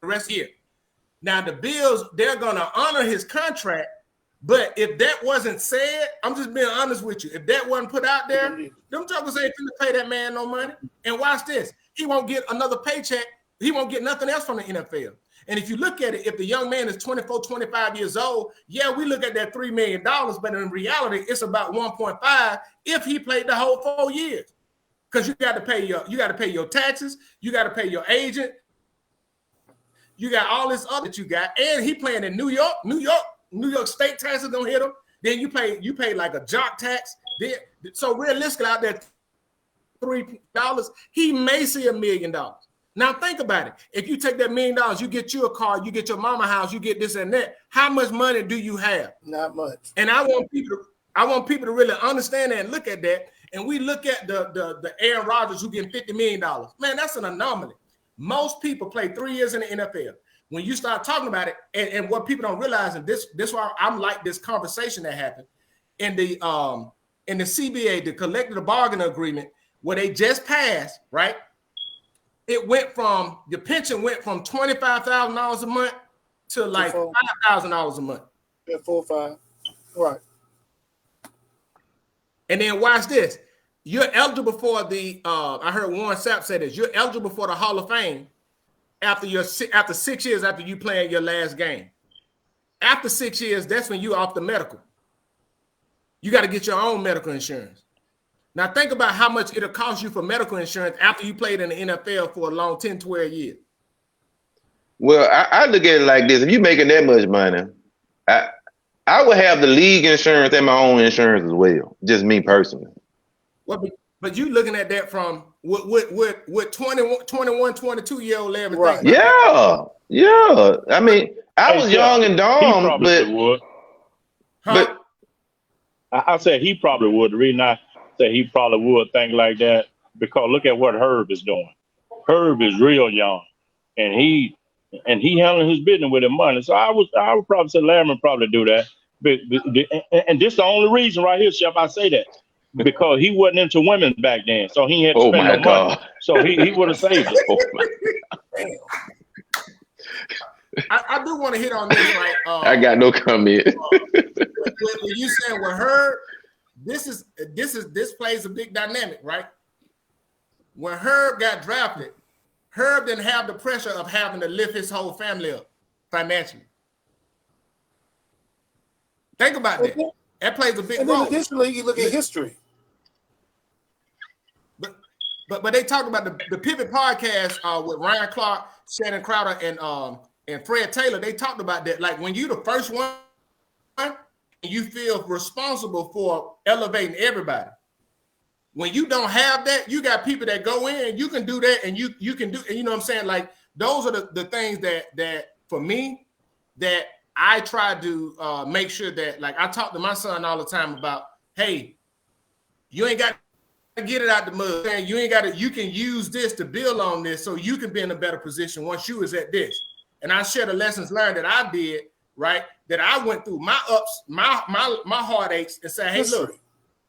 rest of the year. Now the Bills, they're gonna honor his contract, but if that wasn't said, I'm just being honest with you. If that wasn't put out there, them jokers ain't gonna pay that man no money. And watch this, he won't get another paycheck. He won't get nothing else from the NFL. And if you look at it, if the young man is 24, 25 years old, yeah, we look at that $3 million, but in reality, it's about 1.5 if he played the whole 4 years. Because you got to pay your taxes, you got to pay your agent, you got all this other that you got, and he playing in New York state taxes gonna hit him. Then you pay like a jock tax. So realistically, out there, $3, he may see $1 million. Now think about it. If you take that $1 million, you get you a car, you get your mama house, you get this and that. How much money do you have? Not much. And I want people to really understand that and look at that. And we look at the Aaron Rodgers who getting $50 million. Man, that's an anomaly. Most people play 3 years in the NFL. When you start talking about it, and what people don't realize, and this why I'm like this conversation that happened in the CBA, the collective bargaining agreement, where they just passed, right? The pension went from $25,000 a month to like $5,000 a month. Yeah, 4 or 5. Right. And then watch this. You're eligible for the I heard Warren Sapp say this. You're eligible for the Hall of Fame after 6 years after you playing your last game. After 6 years, that's when you off the medical. You got to get your own medical insurance. Now think about how much it'll cost you for medical insurance after you played in the NFL for a long 10, 12 years. Well, I look at it like this. If you're making that much money, I would have the league insurance and my own insurance as well. Just me personally. Well, but you looking at that from what 21, 22-year-old Larry Right. think about Yeah. I mean, I was young and dumb, but would. Huh? but I said he probably would. The reason I say he probably would think like that, because look at what Herb is doing. Herb is real young, and he handling his business with his money. So I would probably say Larry would probably do that. And this is the only reason right here, Chef, I say that. Because he wasn't into women back then. So he had to spend no money. So he would have saved it. I do want to hit on this, right? I got no comment. When you saying with Herb, this plays a big dynamic, right? When Herb got drafted, Herb didn't have the pressure of having to lift his whole family up financially. Think about that. That plays a big And role. then additionally, you look at history. But they talked about the Pivot podcast with Ryan Clark, Shannon Crowder, and Fred Taylor. They talked about that. Like when you the first one, you feel responsible for elevating everybody. When you don't have that, you got people that go in, you can do that, and you can do, you know what I'm saying? Like those are the things that for me, that I try to make sure that, like I talk to my son all the time about, hey, you ain't got to get it out the mud. Man, you ain't got to, you can use this to build on this so you can be in a better position once you was at this. And I share the lessons learned that I did, right? That I went through my ups, my heartaches, and say, hey, look,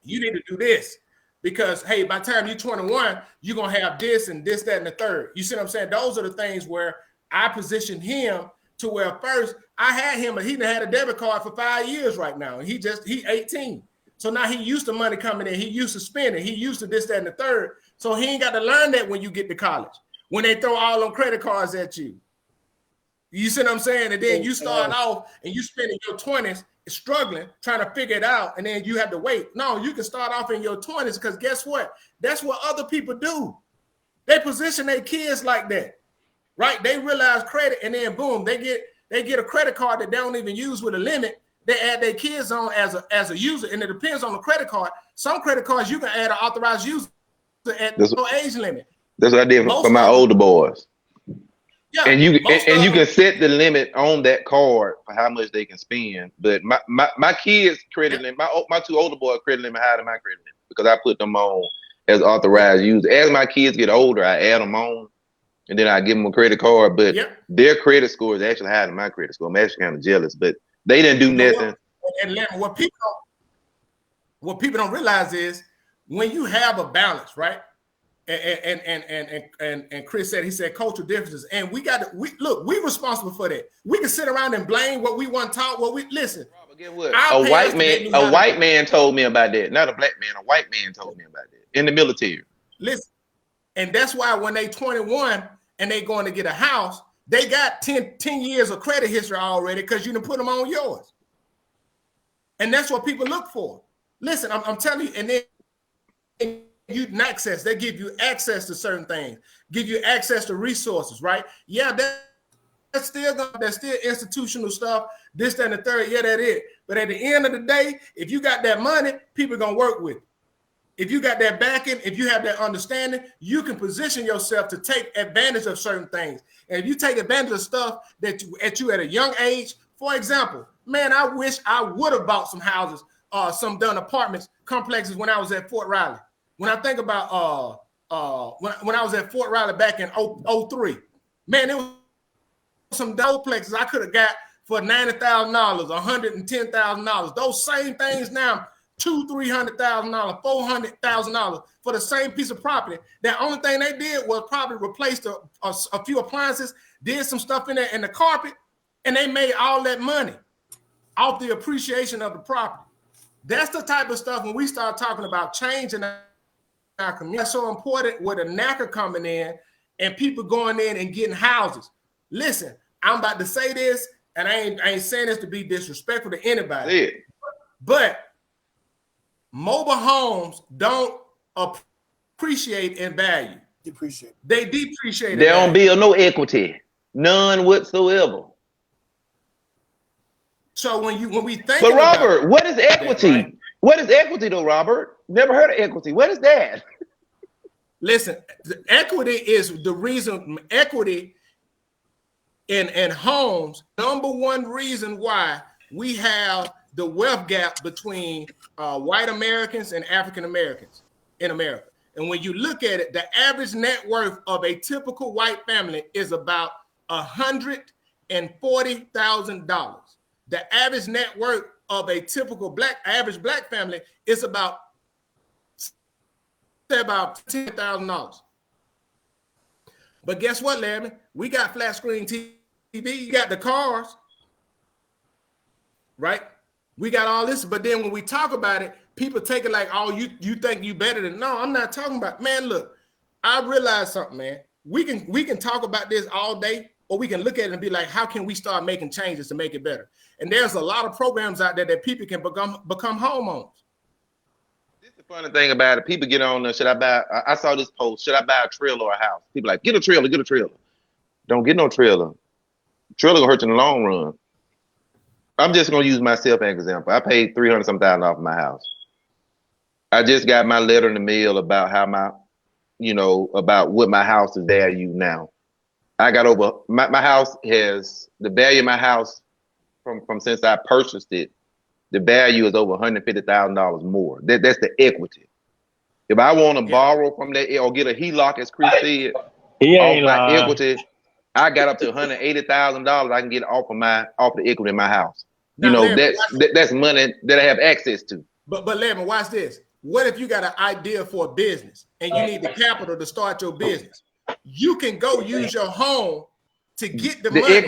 you need to do this. Because, hey, by the time you're 21, you're going to have this and this, that, and the third. You see what I'm saying? Those are the things where I positioned him to where first I had him, he had a debit card for 5 years right now. And he 18. So now he used to money coming in. He used to spending. He used to this, that, and the third. So he ain't got to learn that when you get to college, when they throw all them credit cards at you. You see what I'm saying? And then you start off and you spend in your 20s struggling, trying to figure it out, and then you have to wait. No, you can start off in your 20s because guess what? That's what other people do. They position their kids like that, right? They realize credit, and then boom, they get a credit card that they don't even use with a limit. They add their kids on as a user, and it depends on the credit card. Some credit cards you can add an authorized user at no age limit. That's what I did for my older boys. Yeah, and you can set the limit on that card for how much they can spend. But my kids' credit limit, my two older boys' credit limit higher than my credit limit because I put them on as authorized users. As my kids get older, I add them on, and then I give them a credit card. But their credit score is actually higher than my credit score. I'm actually kind of jealous, but they didn't do nothing. And what people don't realize is when you have a balance, right? And Chris said, he said cultural differences, and we we're responsible for that. We can sit around and blame what we want taught. What we listen. Get what? A white man told me about that, not a black man. A white man told me about that in the military. Listen, and that's why when they 21 and they going to get a house, they got 10 years of credit history already because you done put them on yours. And that's what people look for. Listen, I'm telling you, and then you can access, they give you access to certain things, give you access to resources, right? Yeah, that's still institutional stuff, this, that, and the third. Yeah, that is. But at the end of the day, if you got that money, people are gonna work with it. If you got that backing, if you have that understanding, you can position yourself to take advantage of certain things. And if you take advantage of stuff that you at a young age, for example, man, I wish I would have bought some houses, some done apartments, complexes when I was at Fort Riley. When I think about when I was at Fort Riley back in 03, man, it was some duplexes I could have got for $90,000, $110,000. Those same things now, $200,000, $300,000, $400,000 for the same piece of property. The only thing they did was probably replace a few appliances, did some stuff in there in the carpet, and they made all that money off the appreciation of the property. That's the type of stuff when we start talking about changing our community. That's so important with a NACA coming in and people going in and getting houses. Listen, I'm about to say this, and I ain't saying this to be disrespectful to anybody. Yeah. But mobile homes don't appreciate in value. Depreciate. They depreciate. They don't build no equity, none whatsoever. So when we think, but Robert, what is equity? Right? What is equity though, Robert? Never heard of equity. What is that? Listen, the equity is the reason. Equity in homes, number one reason why we have the wealth gap between white Americans and African Americans in America. And when you look at it, the average net worth of a typical white family is about $140,000. The average net worth of a typical average black family is about $10,000. But guess what, Larry? We got flat screen TV. You got the cars, right? We got all this, but then when we talk about it, people take it like, oh, you think you better than. No, I'm not talking about. Man, look, I realize something, man. We can talk about this all day, or we can look at it and be like, how can we start making changes to make it better? And there's a lot of programs out there that people can become homeowners. This is the funny thing about it. People get on there. Should I buy? I saw this post. Should I buy a trailer or a house? People like, get a trailer, get a trailer. Don't get no trailer. Trailer gonna hurt you in the long run. I'm just gonna use myself as an example. I paid $300-some thousand for my house. I just got my letter in the mail about how about what my house is value now. I got over my house has the value of my house from since I purchased it. The value is over $150,000 more. That's the equity. If I want to borrow from that or get a HELOC, as Chris said, off my equity, I got up to $180,000 I can get off the equity in my house. Now, that's money that I have access to. But Larry, watch this. What if you got an idea for a business and you need the capital to start your business? You can go use your home to get the money,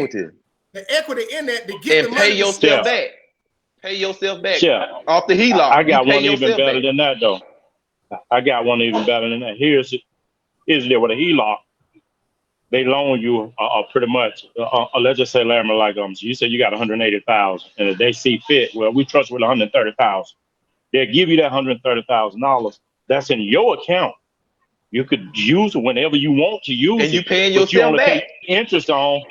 the equity in that to get the money. Pay yourself back. Pay yourself back off the HELOC. I got one even better than that, though. I got one even better than that. Here's there with a HELOC. They loan you pretty much. Let's just say, Larry, like you said, you got $180,000, and if they see fit, well, we trust with $130,000. They'll give you that $130,000. That's in your account. You could use it whenever you want to use it. And you paying yourself back. Pay interest on.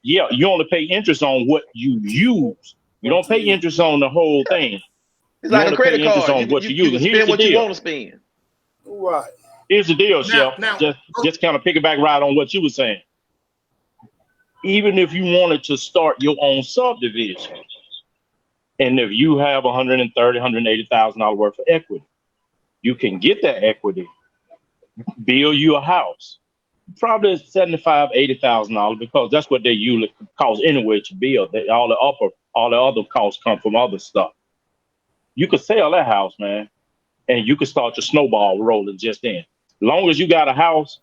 Yeah, you only pay interest on what you use. You don't pay interest on the whole thing. It's like a credit card. On what you use. Spend what you want to spend. Right. Here's the deal, Chef. Just kind of picking back right on what you were saying. Even if you wanted to start your own subdivision, and if you have $130,000, $180,000 worth of equity, you can get that equity, build you a house, probably $75,000, $80,000 because that's what they usually cost anyway to build. All the other costs come from other stuff. You could sell that house, man, and you could start your snowball rolling just then. As long as you got a house,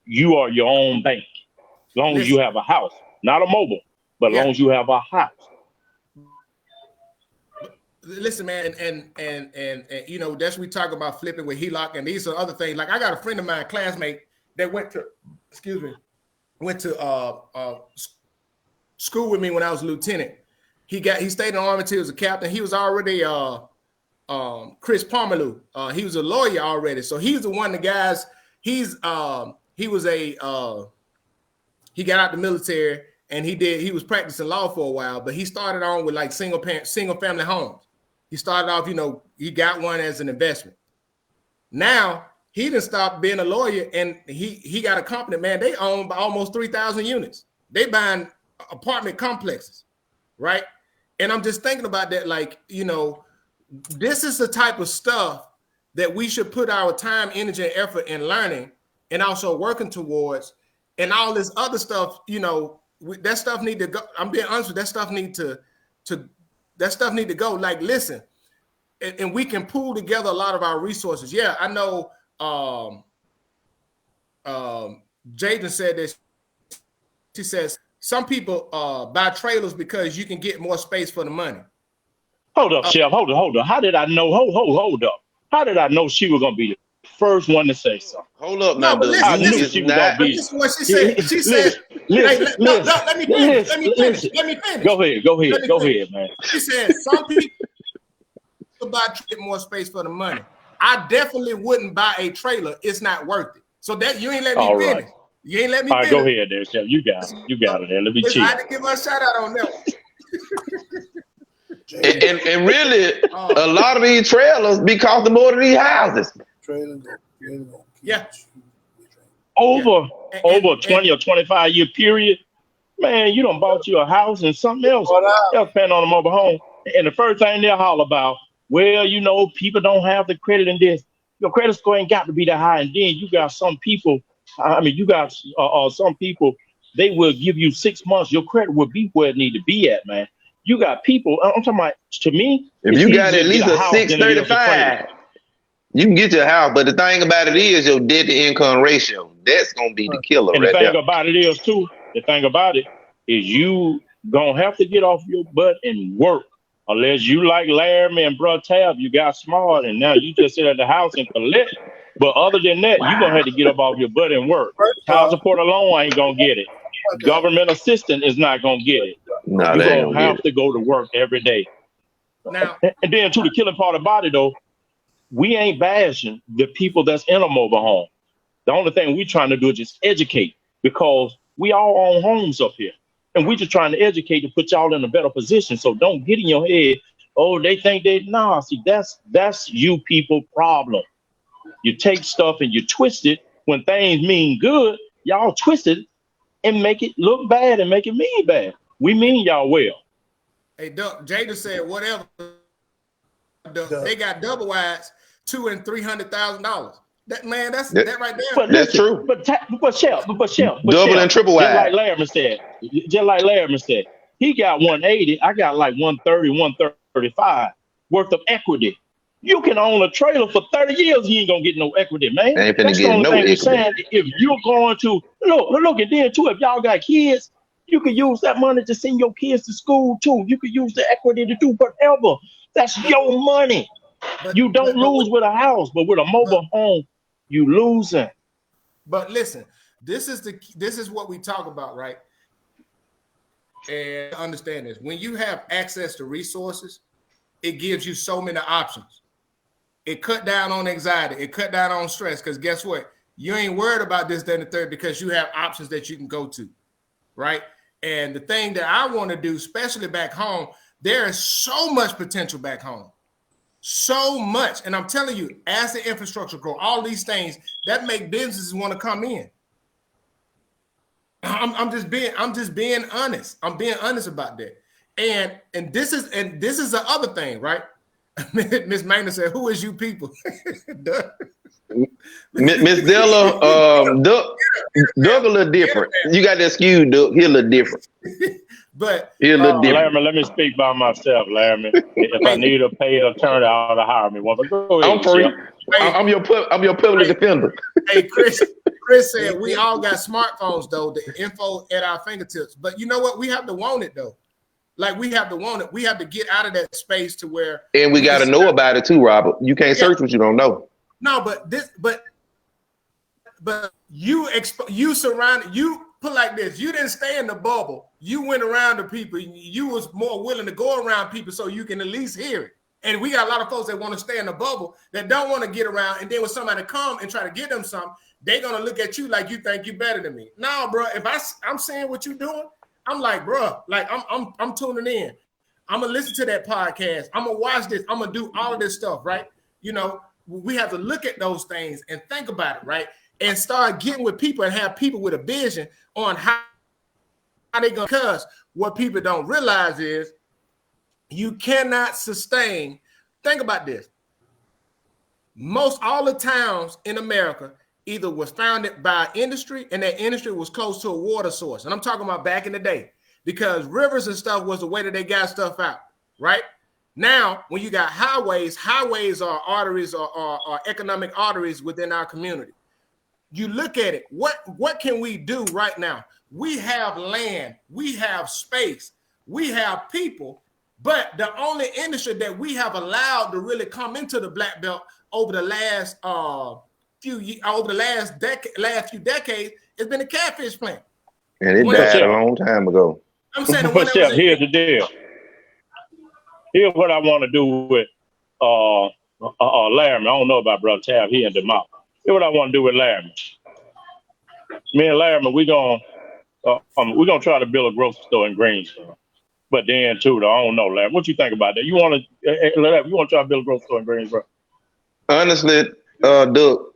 you are your own bank. As long as you have a house, not a mobile, but as long as you have a house. Listen, man, and that's we talk about flipping with HELOC, and these are other things. Like I got a friend of mine, classmate, that went to school with me when I was a lieutenant. He stayed in the Army till he was a captain. He was already Chris Pomerleau. He was a lawyer already, so he's the one of the guys. He got out the military and he was practicing law for a while, but he started on with like single family homes. He started off, he got one as an investment. Now he didn't stop being a lawyer, and he got a company, man. They own almost 3,000 units. They buying apartment complexes, right? And I'm just thinking about that, like, this is the type of stuff that we should put our time, energy, and effort in learning and also working towards. And all this other stuff, that stuff need to go. I'm being honest with you, that stuff need to go. Like, listen, and we can pool together a lot of our resources. Yeah, I know Jaden said this. She says some people buy trailers because you can get more space for the money. Hold up, Chef. Hold up. How did I know? Hold up. How did I know she was gonna be the first one to say something? Hold up, no, now. But listen, I knew she was gonna be. This is what she said. She said, "Let me finish. Let me finish. Go ahead, man. She said some people." buy get more space for the money. I definitely wouldn't buy a trailer. It's not worth it. So that you ain't let me All finish. right. You ain't let me All right, finish. go ahead there, Chef. You got it. You got it there. Let me Listen, I check. had to give her a shout out on that one. And really, a lot of these trailers be costing more than these houses. Yeah. Over And- 20 or 25 year period, man, you done bought you a house and something else. They'll spend on a mobile home. And the first thing they'll holler about, well, you know, people don't have the credit in this. Your credit score ain't got to be that high. And then you got some people, you got some people, they will give you 6 months. Your credit will be where it need to be at, man. You got people, I'm talking about, to me, If you got at least a 635, you can get your house. But the thing about it is your debt to income ratio. That's gonna be the killer. And right the thing there. about it is too, the thing about it is you gonna have to get off your butt and work. Unless you like Laramie and Bro Tab, you got smart and now you just sit at the house and collect. But other than that, you're gonna have to get up off your butt and work. Child support alone ain't gonna get it. Government assistance is not gonna get it. No, You're they ain't gonna gonna have get to go to work every day. Now, And then to the killing part about it though, we ain't bashing the people that's in a mobile home. The only thing we trying to do is just educate, because we all own homes up here. And we just trying to educate to put y'all in a better position. So don't get in your head, oh, they think see, that's you people problem. You take stuff and you twist it when things mean good, y'all twist it and make it look bad and make it mean bad. We mean y'all well. hey, Jada said whatever. They got double wides, $200,000 and $300,000. That man, that's that right there. But That's listen, true. But Shell, Double and triple just wide. like Laramie said, he got 180. I got like 130, 135 worth of equity. You can own a trailer for 30 years, you ain't gonna get no equity, man. Ain't finna That's the get only no thing we're equity. saying. If you're going to look, and then too, if y'all got kids, you can use that money to send your kids to school too. You can use the equity to do whatever. That's your money. You don't lose with a house, but with a mobile home, you losing. But listen, this is what we talk about, right? And understand this: when you have access to resources, it gives you so many options. It cut down on anxiety. It cut down on stress. Because guess what? You ain't worried about this, then, the third, because you have options that you can go to, right? And the thing that I want to do, especially back home, there is so much potential back home. So much. And I'm telling you, as the infrastructure grow, all these things that make businesses want to come in. I'm just being honest. I'm being honest about that. And this is the other thing, right? Miss Magna said, "Who is you people?" Miss Della, Doug a little different. You got that skewed, Doug. He a little different. But He a little different. Laramie, let me speak by myself, Laramie. If I need a paid attorney, I ought to hire me one. But go ahead, I'm free. Chef. I'm your public defender. hey, Chris said we all got smartphones though. The info at our fingertips. But you know what? We have to want it though. Like we have to want it. We have to get out of that space to where. And we got to know about it too, Robert. You can't search what you don't know. No, but you surrounded. You put like this. You didn't stay in the bubble. You went around the people. You was more willing to go around people so you can at least hear it. And we got a lot of folks that want to stay in the bubble that don't want to get around. And then when somebody come and try to give them something, they're gonna look at you like you think you better than me. No, bro. If I'm seeing what you're doing, I'm like, bro, like I'm tuning in. I'm gonna listen to that podcast. I'm gonna watch this. I'm gonna do all of this stuff, right? You know, we have to look at those things and think about it, right? And start getting with people and have people with a vision on how they gonna. Because what people don't realize is you cannot sustain. Think about this. Most all the towns in America either was founded by industry, and that industry was close to a water source. And I'm talking about back in the day, because rivers and stuff was the way that they got stuff out, right? Now, when you got highways are arteries or economic arteries within our community. You look at it, what can we do right now? We have land, we have space, we have people, but the only industry that we have allowed to really come into the Black Belt over the last few few decades has been the catfish plant. And it died a long time ago. I'm saying But Chef, here's the deal. Here's what I want to do with Laramie. I don't know about Brother Tab. He in DeMar. Here's what I want to do with Laramie. Me and Laramie, we're gonna try to build a grocery store in Greensboro. But then too, though, I don't know, Laramie. What you think about that? You want to try to build a grocery store in Greensboro? Honestly, Doug,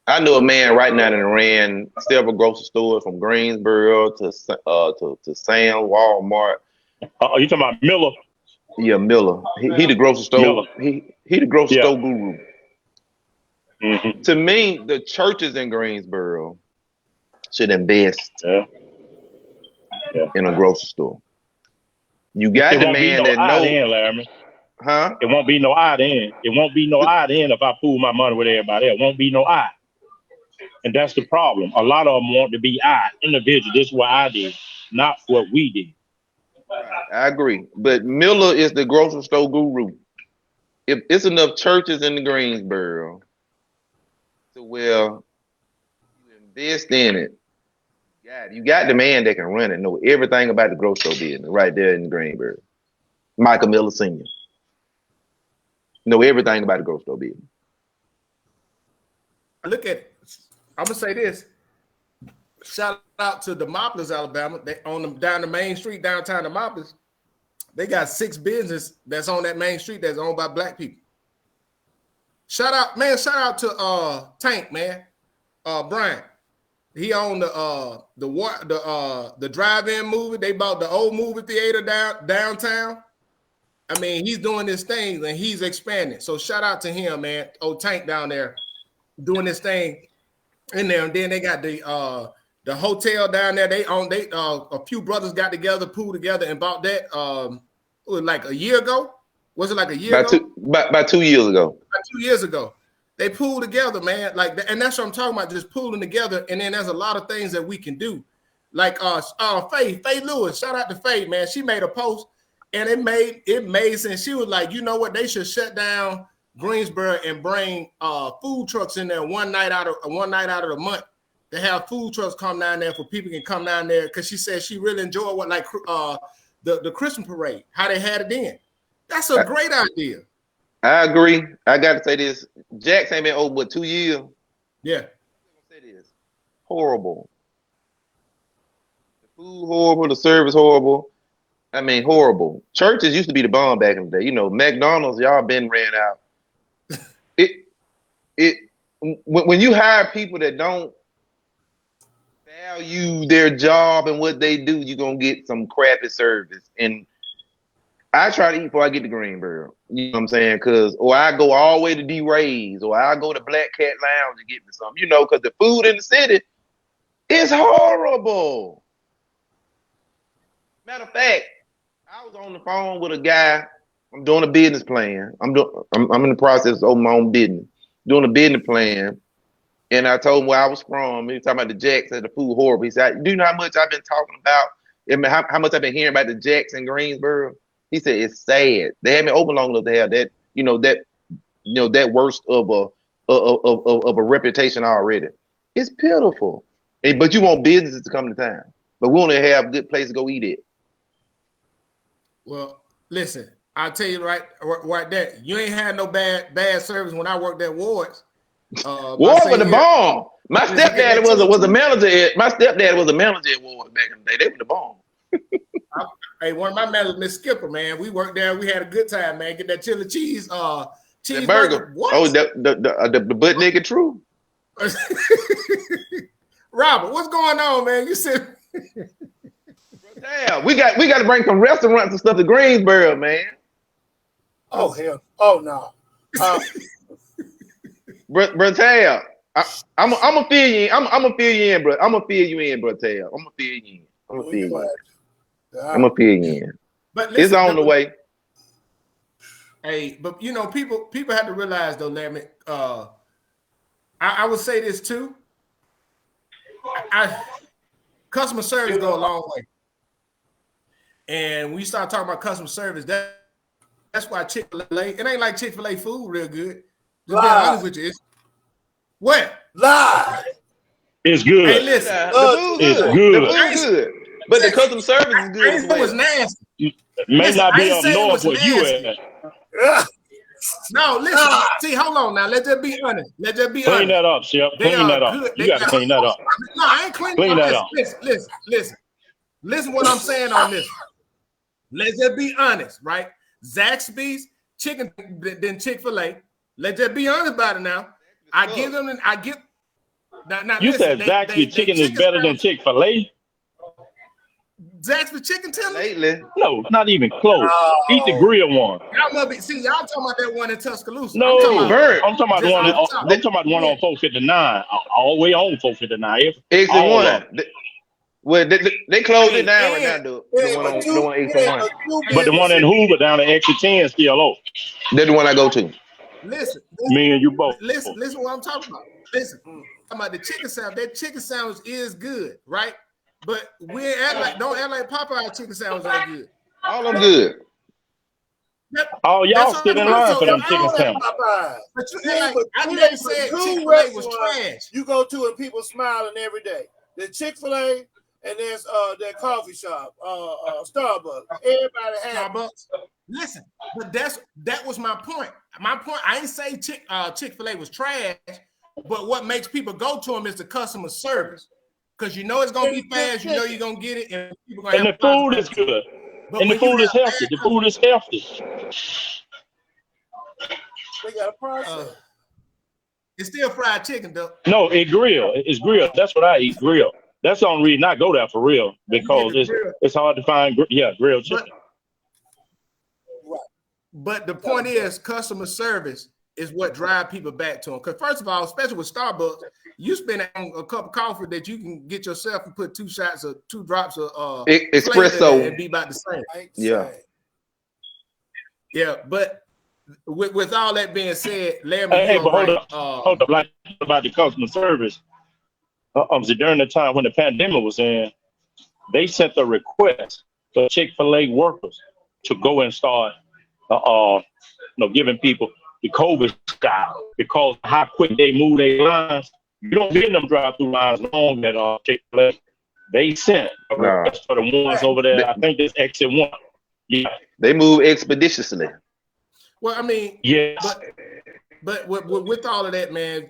I know a man right now that ran several grocery stores from Greensboro to Sam, Walmart. Are you talking about Miller? Yeah, Miller. He the grocery store. Miller. He the grocery store guru. Mm-hmm. To me, the churches in Greensboro should invest in a grocery store. You got the man that knows. Huh? It won't be no odd end. It won't be no odd end if I pool my money with everybody else. It won't be no odd. And that's the problem. A lot of them want to be odd individual. This is what I did, not what we did. I agree. But Miller is the grocery store guru. If it's enough churches in the Greensboro to where you invest in it, you got the man that can run it, know everything about the grocery store business right there in Greensboro. Michael Miller Sr. Know everything about the grocery store business. Look at it. I'm gonna say this. Shout out to Demopolis, Alabama. They own them down the main street, downtown Demopolis. They got 6 businesses that's on that main street that's owned by black people. Shout out to Tank, man. Brian. He owned the drive-in movie. They bought the old movie theater downtown. I mean, he's doing this thing and he's expanding. So shout out to him, man. Old Tank down there doing this thing in there. And then they got the hotel down there. A few brothers got together, pooled together, and bought that. It was like a year ago. Was it like a year ago? About 2 years ago. About 2 years ago. They pulled together, man. And that's what I'm talking about, just pulling together. And then there's a lot of things that we can do. Like Faye Lewis. Shout out to Faye, man. She made a post and it made sense. She was like, you know what? They should shut down Greensboro and bring food trucks in there one night out of the month. They have food trucks come down there for people can come down there, because she said she really enjoyed the Christmas parade, how they had it in. That's a great idea. I agree. I got to say this. Jack's ain't been open but 2 years. Yeah. Say this. Horrible. The food horrible. The service horrible. I mean, horrible. Churches used to be the bomb back in the day. You know, McDonald's, y'all been ran out. When you hire people that don't value their job and what they do, you're gonna get some crappy service. And I try to eat before I get to Greensboro. You know what I'm saying? Or I go all the way to D. Ray's, or I go to Black Cat Lounge and get me something. You know, because the food in the city is horrible. Matter of fact, I was on the phone with a guy. I'm doing a business plan. I'm in the process of opening my own business, doing a business plan. And I told him where I was from. He was talking about the Jacks and the food horrible. He said, "Do you know how much I've been talking about? How much I've been hearing about the Jacks in Greensboro?" He said, "It's sad. They haven't opened long enough to have that. That worst of a reputation already. It's pitiful. But you want businesses to come to town. But we want to have a good place to go eat at." Well, listen, I'll tell you right there. You ain't had no bad service when I worked at Ward's. Ward was the bomb. My stepdad was a manager. My stepdad was a manager at Ward back in the day. They were the bomb. Hey, one of my managers, Miss Skipper, man. We worked there. We had a good time, man. Get that chili cheeseburger. What? Oh, the butt naked true. Robert, what's going on, man? You said. Damn, we got to bring some restaurants and stuff to Greensboro, man. Oh hell! Oh no. Bratel, I'm gonna fill you in. I'm gonna fill you in, bro. I'm gonna fill you in, Bratel. I'm gonna fill you in. I'm gonna fill you in. But listen, it's on the way. Hey, but you know, people have to realize though, Larry. I would say this too. Customer service go a long way, and when you start talking about customer service, that's why Chick-fil-A. It ain't like Chick-fil-A food real good. Just being honest with you, it's what? Lie. It's good. Hey, listen, it's good. The food's good, but the customer service is good. It was nasty. It may not be up north where you at. No, listen. See, hold on now. Let's just be honest. Let's just be Clean honest. that up, Chef. They Clean are that up. good. You They got to got- clean that up. No, I ain't cleaning Clean that this. up. Listen what I'm saying on this. Let's just be honest, right? Zaxby's chicken than Chick-fil-A. Let's just be honest about it now. I give them. Now You listen, said Zaxby's chicken is better than Chick-fil-A? Zaxby's chicken tender. Lately, No, not even close. Eat the grill one. Y'all must be, see, y'all talking about that one in Tuscaloosa. No, I'm talking about, Bird. I'm talking about the Just one. off the top. I'm talking about the one on 459, all the way on 459. exit All one. of Well, they closed it down right Yeah. now, dude. The one on exit one. But the one in Hoover down at exit 10 is still open. That's the one I go to. listen, Me and you both. listen what I'm talking about. Listen, talking about the chicken sandwich. That chicken sandwich is good, right? But don't act like Popeye chicken sandwich ain't good. All of them good. Oh, y'all That's sit in all I'm line for them saying. chicken sandwiches. But you Yeah, act like, but I you never got said two Chick-fil-A was restaurants trash. you go to and people smiling every day. There's Chick-fil-A and there's that coffee shop, Starbucks. Everybody has Starbucks. Listen, but that was my point. My point, I ain't say Chick-fil-A was trash, but what makes people go to them is the customer service. Because you know it's gonna be fast, you know you're gonna get it, and people gonna And the have food is positive good. But And the when you food is have healthy. bad The food is healthy. They got a process. it's still fried chicken though. No, it's grill. It's grill. That's what I eat, grill. That's the only reason I go there for real, because it's hard to find, grilled chicken. But the point is, customer service is what drive people back to them. Because first of all, especially with Starbucks, you spend on a cup of coffee that you can get yourself and put 2 drops of flavor in it Espresso. and be about the same. Yeah. Yeah, but with all that being said, Larry, Hey, you're but hold right. up. Hold up. Like about the customer service. So during the time when the pandemic was in, they sent a request for Chick-fil-A workers to go and start, giving people the COVID style, because how quick they move their lines. You don't get them drive-through lines long at Chick-fil-A. They sent a request for the ones over there. I think it's exit 1. Yeah. They move expeditiously. Well, I mean, Yes. but with all of that, man,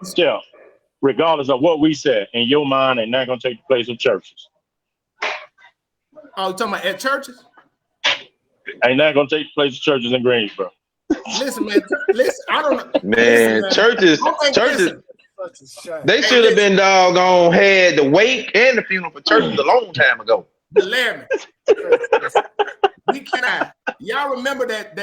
Still, regardless of what we said, in your mind, they're not going to take the place of churches. oh, you talking about at churches? Ain't not going to take the place of churches in Greensboro. Listen, man, listen, I don't know. Man, Listen, churches, listen. Such a shame. they should have been doggone had the wake and the funeral for churches a long time ago. Larry, we cannot. Y'all remember that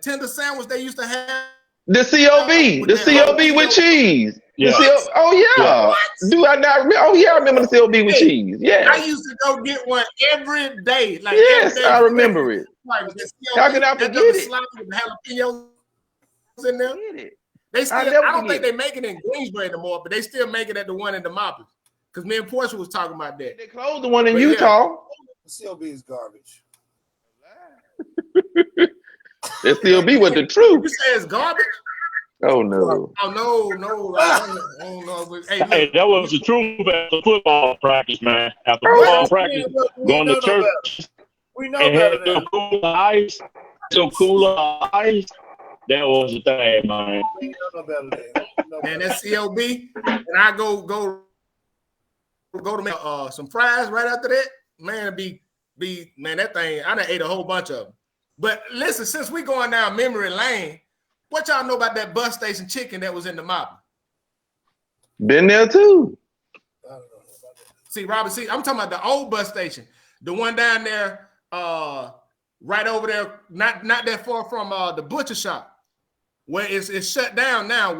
tender sandwich they used to have? The COB with cheese. Yeah. Oh yeah. Do I not remember? Oh yeah, I remember the COB with cheese. Yeah. I used to go get one every day. Like Yes, every day. I remember it. Like, the How can I that forget double it? slice with the jalapenos in there. Get it. They still, I never don't forget think they make it in Greensboro anymore, but they still make it at the one in Demopolis. Because me and Portia was talking about that. They closed the one in But yeah. Utah. The COB is garbage. The COB with the You truth. say it's garbage? Oh no. Oh no! I don't know. But, hey, Hey, look, that was the truth after football practice, man. After football practice, going to church We know and better had than some cooler ice. That was the thing, man. we know better than man, that's COB, and I go to make some fries right after that. Man, be man, that thing. I done ate a whole bunch of them. But listen, since we going down memory lane, what y'all know about that bus station chicken that was in the mop? Been there too. See, Robert, I'm talking about the old bus station, the one down there, right over there, not that far from the butcher shop, where it's shut down now. I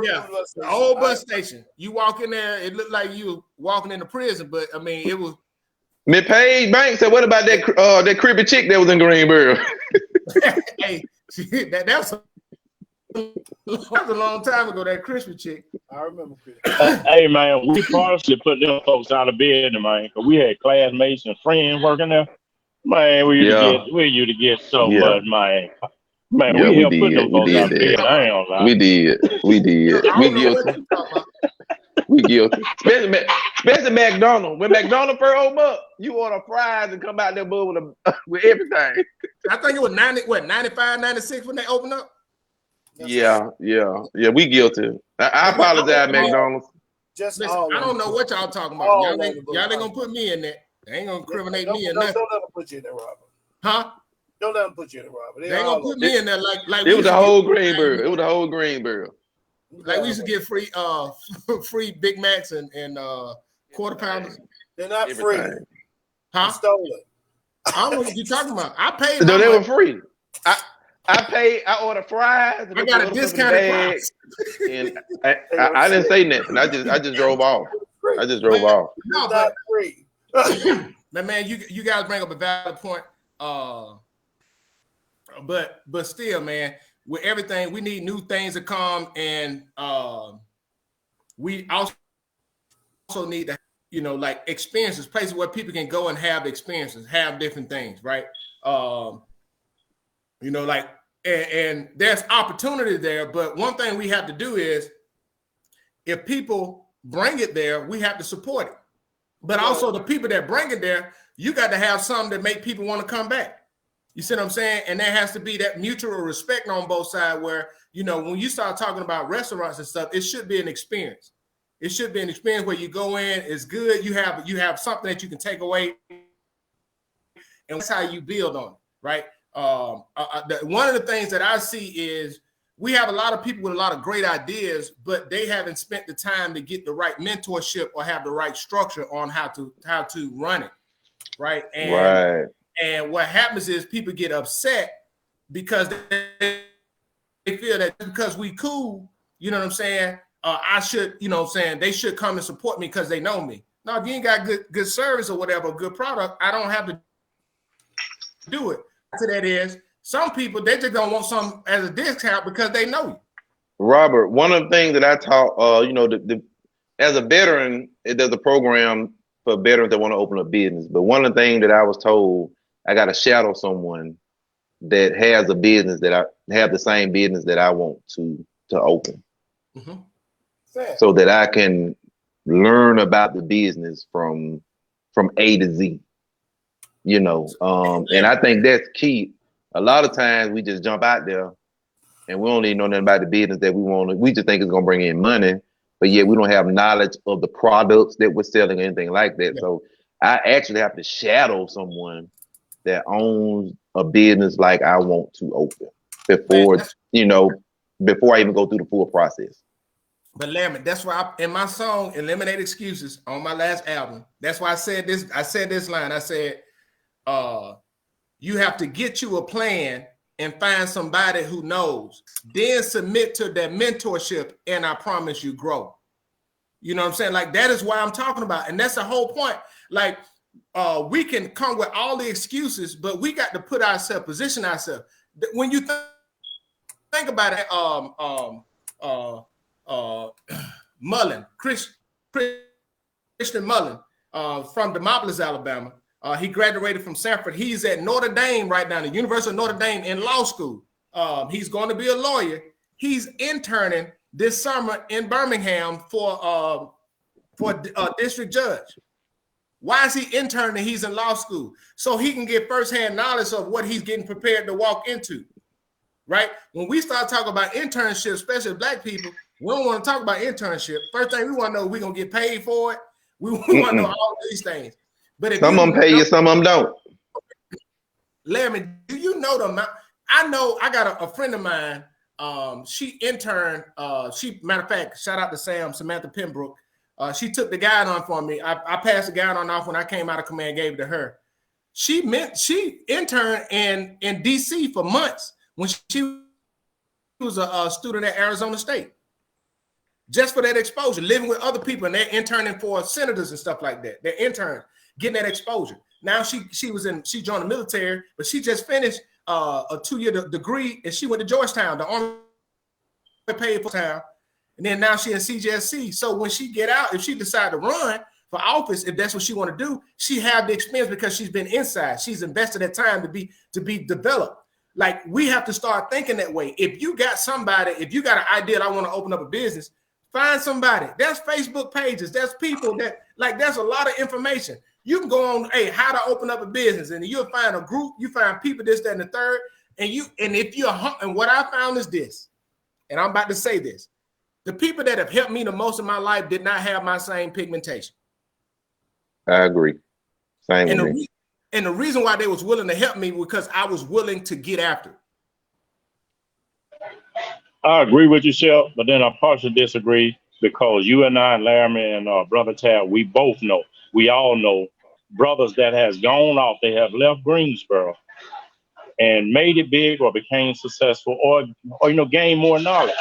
remember The old bus station. You walk in there, it looked like you walking into prison, but I mean, it was. Miss Paige Banks said, "What about that creepy chick that was in Greenboro?" Hey, that was a long time ago. That Christmas chick. I remember. Hey, man, we partially put them folks out of bed, man, because we had classmates and friends working there. Man, we used to get so much, man. Man, Yeah, we helped we put did. them folks out of bed. I ain't gonna lie. We did. I don't know what you talking about. We guilty. Especially McDonald's. When McDonald's first open up, you order fries and come out there with everything. I think it was 95, 96 when they opened up. Yeah. We guilty. I apologize, McDonald's. Listen, I don't know what y'all talking about. Y'all ain't gonna put me in there. They ain't gonna incriminate me in there. Don't let them put you in there, Robert. Huh? Don't let them put you in there, Robert. They ain't gonna put me in there like it was the whole Greenberg. It was the whole Greenberg. Like we used to get free free Big Macs and quarter pounders. They're not Everything. free. Huh? You stole it. I don't know what you're talking about. I paid. No, they were free. I paid. I ordered fries. I got a discounted price. And I didn't say nothing. I just drove off. I just drove off. No, Not free. man, you guys bring up a valid point. But still, man, with everything, we need new things to come, and we also need to, like experiences, places where people can go and have experiences, have different things, right? Like, and there's opportunity there, but one thing we have to do is, if people bring it there, we have to support it. But also the people that bring it there, you got to have something that make people want to come back. You see what I'm saying? And there has to be that mutual respect on both sides where, when you start talking about restaurants and stuff, it should be an experience. It should be an experience where you go in, it's good. You have something that you can take away, and that's how you build on it, right? One of the things that I see is we have a lot of people with a lot of great ideas, but they haven't spent the time to get the right mentorship or have the right structure on how to run it, right? And what happens is people get upset because they feel that because we cool, you know what I'm saying? I should, they should come and support me because they know me. No, if you ain't got good service or whatever, good product, I don't have to do it. So that is, some people, they just don't want something as a discount because they know you. Robert, one of the things that I taught, as a veteran, there's a program for veterans that want to open a business. But one of the things that I was told, I got to shadow someone that has a business that I have the same business that I want to open. Mm-hmm. So that I can learn about the business from A to Z, and I think that's key. A lot of times we just jump out there and we don't even know nothing about the business that we want. We just think it's going to bring in money, but yet we don't have knowledge of the products that we're selling or anything like that. Yeah. So I actually have to shadow someone that owns a business like I want to open before I even go through the full process. But Lamont, that's why in my song "Eliminate Excuses" on my last album, that's why I said this. I said this line. I said, "You have to get you a plan and find somebody who knows. Then submit to their mentorship, and I promise you grow." You know what I'm saying? Like that is why I'm talking about, and that's the whole point. Like we can come with all the excuses, but we got to put ourselves, position ourselves. When you think about it, Mullen, Christian Mullen, from Demopolis, Alabama. He graduated from Sanford. He's at Notre Dame right now, the University of Notre Dame in law school. He's going to be a lawyer. He's interning this summer in Birmingham for a district judge. Why is he interning? He's in law school so he can get firsthand knowledge of what he's getting prepared to walk into. Right? When we start talking about internship, especially Black people, we don't want to talk about internship. First thing we want to know, we're going to get paid for it. We want to know all these things. But if some of them pay you, some of them don't. Larry, do you know the amount? I know I got a friend of mine. She interned. Matter of fact, shout out to Samantha Pembroke. She took the guide on for me. I passed the guide on off when I came out of command, gave it to her. She interned in DC for months when she was a student at Arizona State. Just for that exposure, living with other people, and they're interning for senators and stuff like that. They're interns, getting that exposure. Now she joined the military, but she just finished a 2-year degree, and she went to Georgetown, the Army paid for town, and then now she's in CJSC. So when she get out, if she decide to run for office, if that's what she want to do, she have the experience because she's been inside. She's invested that time to be developed. Like we have to start thinking that way. If you got an idea, I want to open up a business. Find somebody. There's Facebook pages. There's people that like. There's a lot of information. You can go on, hey, how to open up a business, and you'll find a group. You find people, this, that, and the third. And if you're, and what I found is this, and I'm about to say this: the people that have helped me the most in my life did not have my same pigmentation. I agree. Same with me. And the reason why they was willing to help me was because I was willing to get after it. I agree with you, Shel, but then I partially disagree because you and I, and Laramie and Brother Tab, we both know, we all know brothers that has gone off, they have left Greensboro and made it big or became successful or gain more knowledge.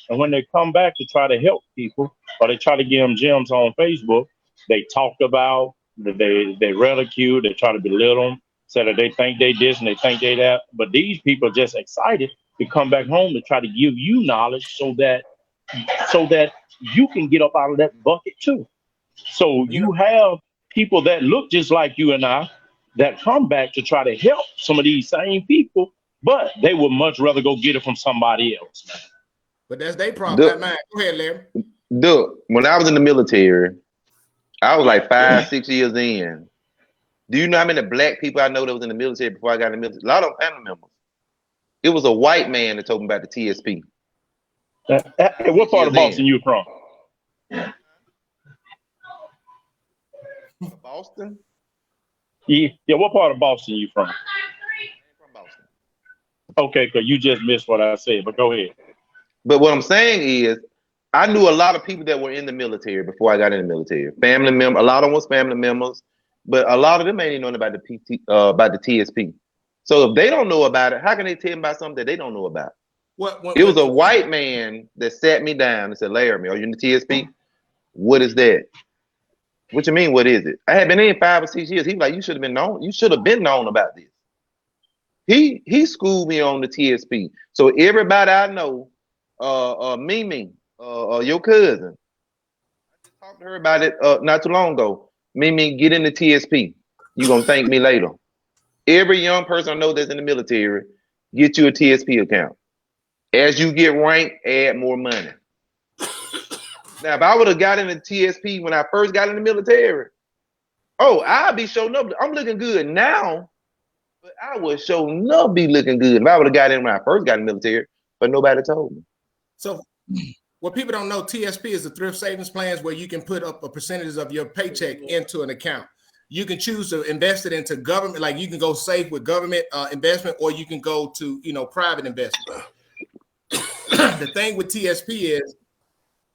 And when they come back to try to help people or they try to give them gems on Facebook, they talk about, they ridicule, they try to belittle them, say that they think they this and they think they that. But these people are just excited to come back home to try to give you knowledge so that you can get up out of that bucket too. So you have people that look just like you and I that come back to try to help some of these same people, but they would much rather go get it from somebody else, man. But that's their problem, not mine. Go ahead, Larry. Dude, when I was in the military, I was like 5-6 years in. Do you know how many black people I know that was in the military before I got in the military? A lot of them family members. It was a white man that told me about the TSP. What part of Boston you from? Boston? Yeah, what part of Boston you from? From Boston. Okay, because you just missed what I said, but go ahead. But what I'm saying is, I knew a lot of people that were in the military before I got in the military. Family member, a lot of them was family members, but a lot of them ain't even knowing about the TSP. So if they don't know about it, how can they tell me about something that they don't know about? It was a white man that sat me down and said, Laramie, are you in the TSP? What is that? What you mean, what is it? I had been in 5 or 6 years. He was like, you should have been known. You should have been known about this. He schooled me on the TSP. So everybody I know, Mimi, your cousin, I just talked to her about it not too long ago. Mimi, get in the TSP. You're going to thank me later. Every young person I know that's in the military, get you a TSP account. As you get ranked, add more money. Now, if I would have got in the TSP when I first got in the military, I'd be showing up. I'm looking good now, but I would showing up be looking good if I would have got in when I first got in the military, but nobody told me. So what people don't know, TSP is the thrift savings plans where you can put up a percentage of your paycheck into an account. You can choose to invest it into government, like you can go safe with government investment, or you can go to private investment. The thing with TSP is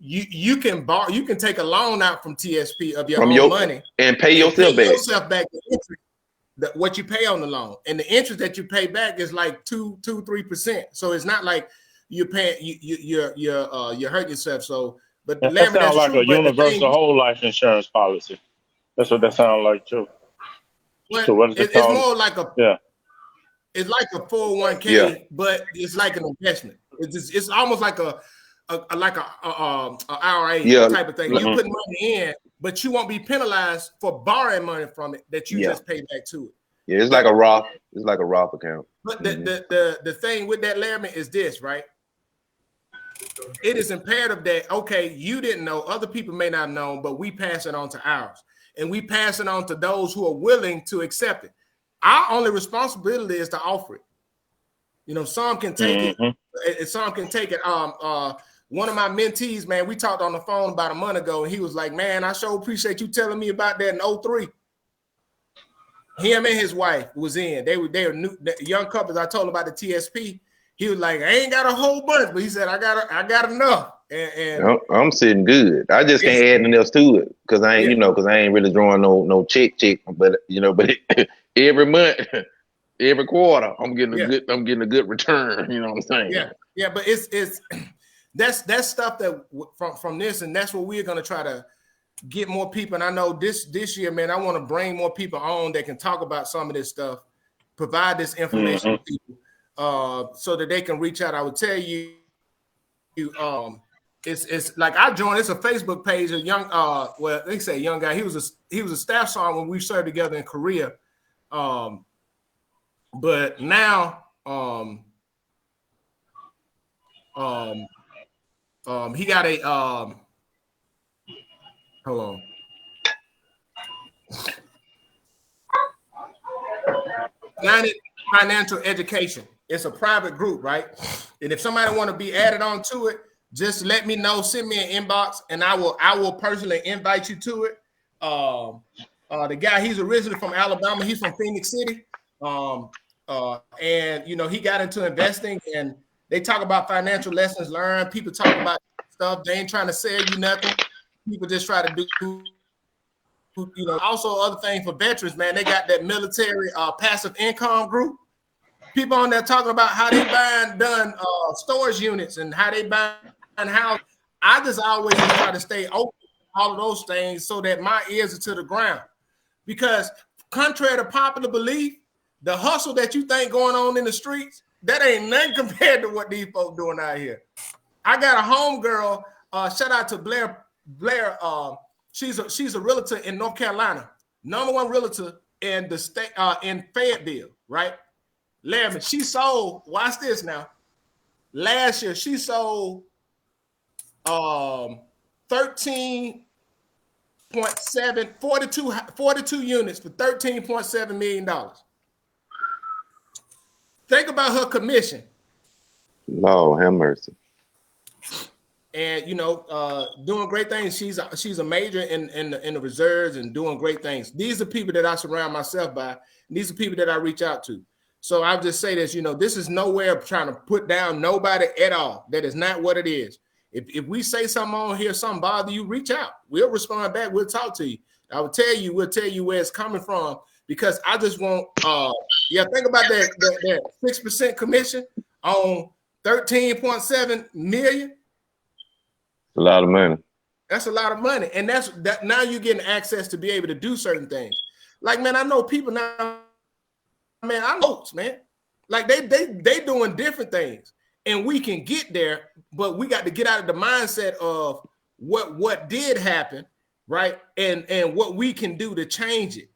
you can borrow, you can take a loan out from TSP of your own money and pay yourself back the interest, what you pay on the loan, and the interest that you pay back is like 2-3%. So it's not like you're paying you're hurting yourself. So, but that sounds like a universal whole life insurance policy. That's what that sounds like too. So what is it called? It's more like it's like a 401k, but it's like an investment. It's almost like a IRA type of thing. You put money in, but you won't be penalized for borrowing money from it that you just pay back to it. Yeah, it's like a Roth. It's like a Roth account. But the thing with that, Laramie, is this, right? It is imperative that you didn't know, other people may not know, but we pass it on to ours, and we pass it on to those who are willing to accept it. Our only responsibility is to offer it. Some can take it, some can take it. One of my mentees, man, we talked on the phone about a month ago, and he was like, man, I sure appreciate you telling me about that in 2003. Him and his wife was in. They were new, young couples. I told him about the TSP. He was like, I ain't got a whole bunch, but he said, I got enough. And I'm sitting good. I just can't add anything else to it because I ain't, because I ain't really drawing no check. But every month, every quarter, I'm getting a good return. You know what I'm saying? Yeah. But it's that's stuff that from this, and that's what we're gonna try to get more people. And I know this year, man, I want to bring more people on that can talk about some of this stuff, provide this information to people, so that they can reach out. I would tell you, it's like I joined. It's a Facebook page. A young, well, they say young guy. He was a staff sergeant when we served together in Korea, but now, he got Hold on. United Financial Education. It's a private group, right? And if somebody want to be added on to it, just let me know. Send me an inbox, and I will personally invite you to it. The guy, he's originally from Alabama. He's from Phoenix City. And you know, he got into investing, and they talk about financial lessons learned. People talk about stuff. They ain't trying to sell you nothing. People just try to do, you know, also other things for veterans, man. They got that military passive income group. People on there talking about how they done storage units and how they buying houses. I just always try to stay open to all of those things so that my ears are to the ground. Because contrary to popular belief, the hustle that you think going on in the streets, that ain't nothing compared to what these folks doing out here. I got a homegirl, shout out to Blair. She's a realtor in North Carolina, #1 realtor in the state in Fayetteville, right? Larry, she sold, watch this now. Last year, she sold 42 units for $13.7 million. Think about her commission. Lord have mercy. And you know, doing great things. She's a major in the reserves and doing great things. These are people that I surround myself by. And these are people that I reach out to. So I'll just say this, you know, this is nowhere trying to put down nobody at all. That is not what it is. If we say something on here, something bother you, reach out. We'll respond back. We'll talk to you. We'll tell you where it's coming from, because I just want, think about that 6% commission on 13.7 million. A lot of money. That's a lot of money. And that now you're getting access to be able to do certain things. Like, man, I know people now, man, I know, man. Like they doing different things. And we can get there, but we got to get out of the mindset of what did happen, right? And what we can do to change it.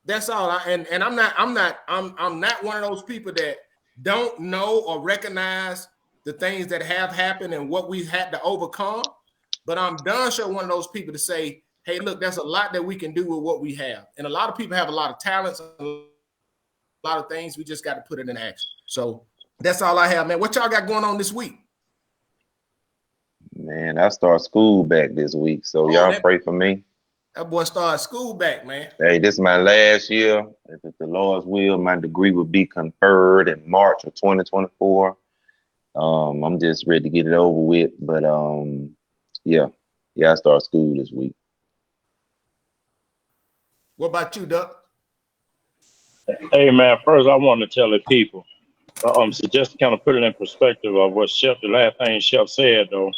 That's all. I'm not one of those people that don't know or recognize the things that have happened and what we've had to overcome. But I'm done sure one of those people to say, hey, look, there's a lot that we can do with what we have. And a lot of people have a lot of talents, a lot of things. We just got to put it in action. So that's all I have, man. What y'all got going on this week? Man, I start school back this week, so y'all pray for me. That boy started school back, man. Hey, this is my last year. If it's the Lord's will, my degree will be conferred in March of 2024. I'm just ready to get it over with, but I start school this week. What about you, Duck? Hey, man, first I want to tell the people, so just to kind of put it in perspective of what the last thing Chef said, though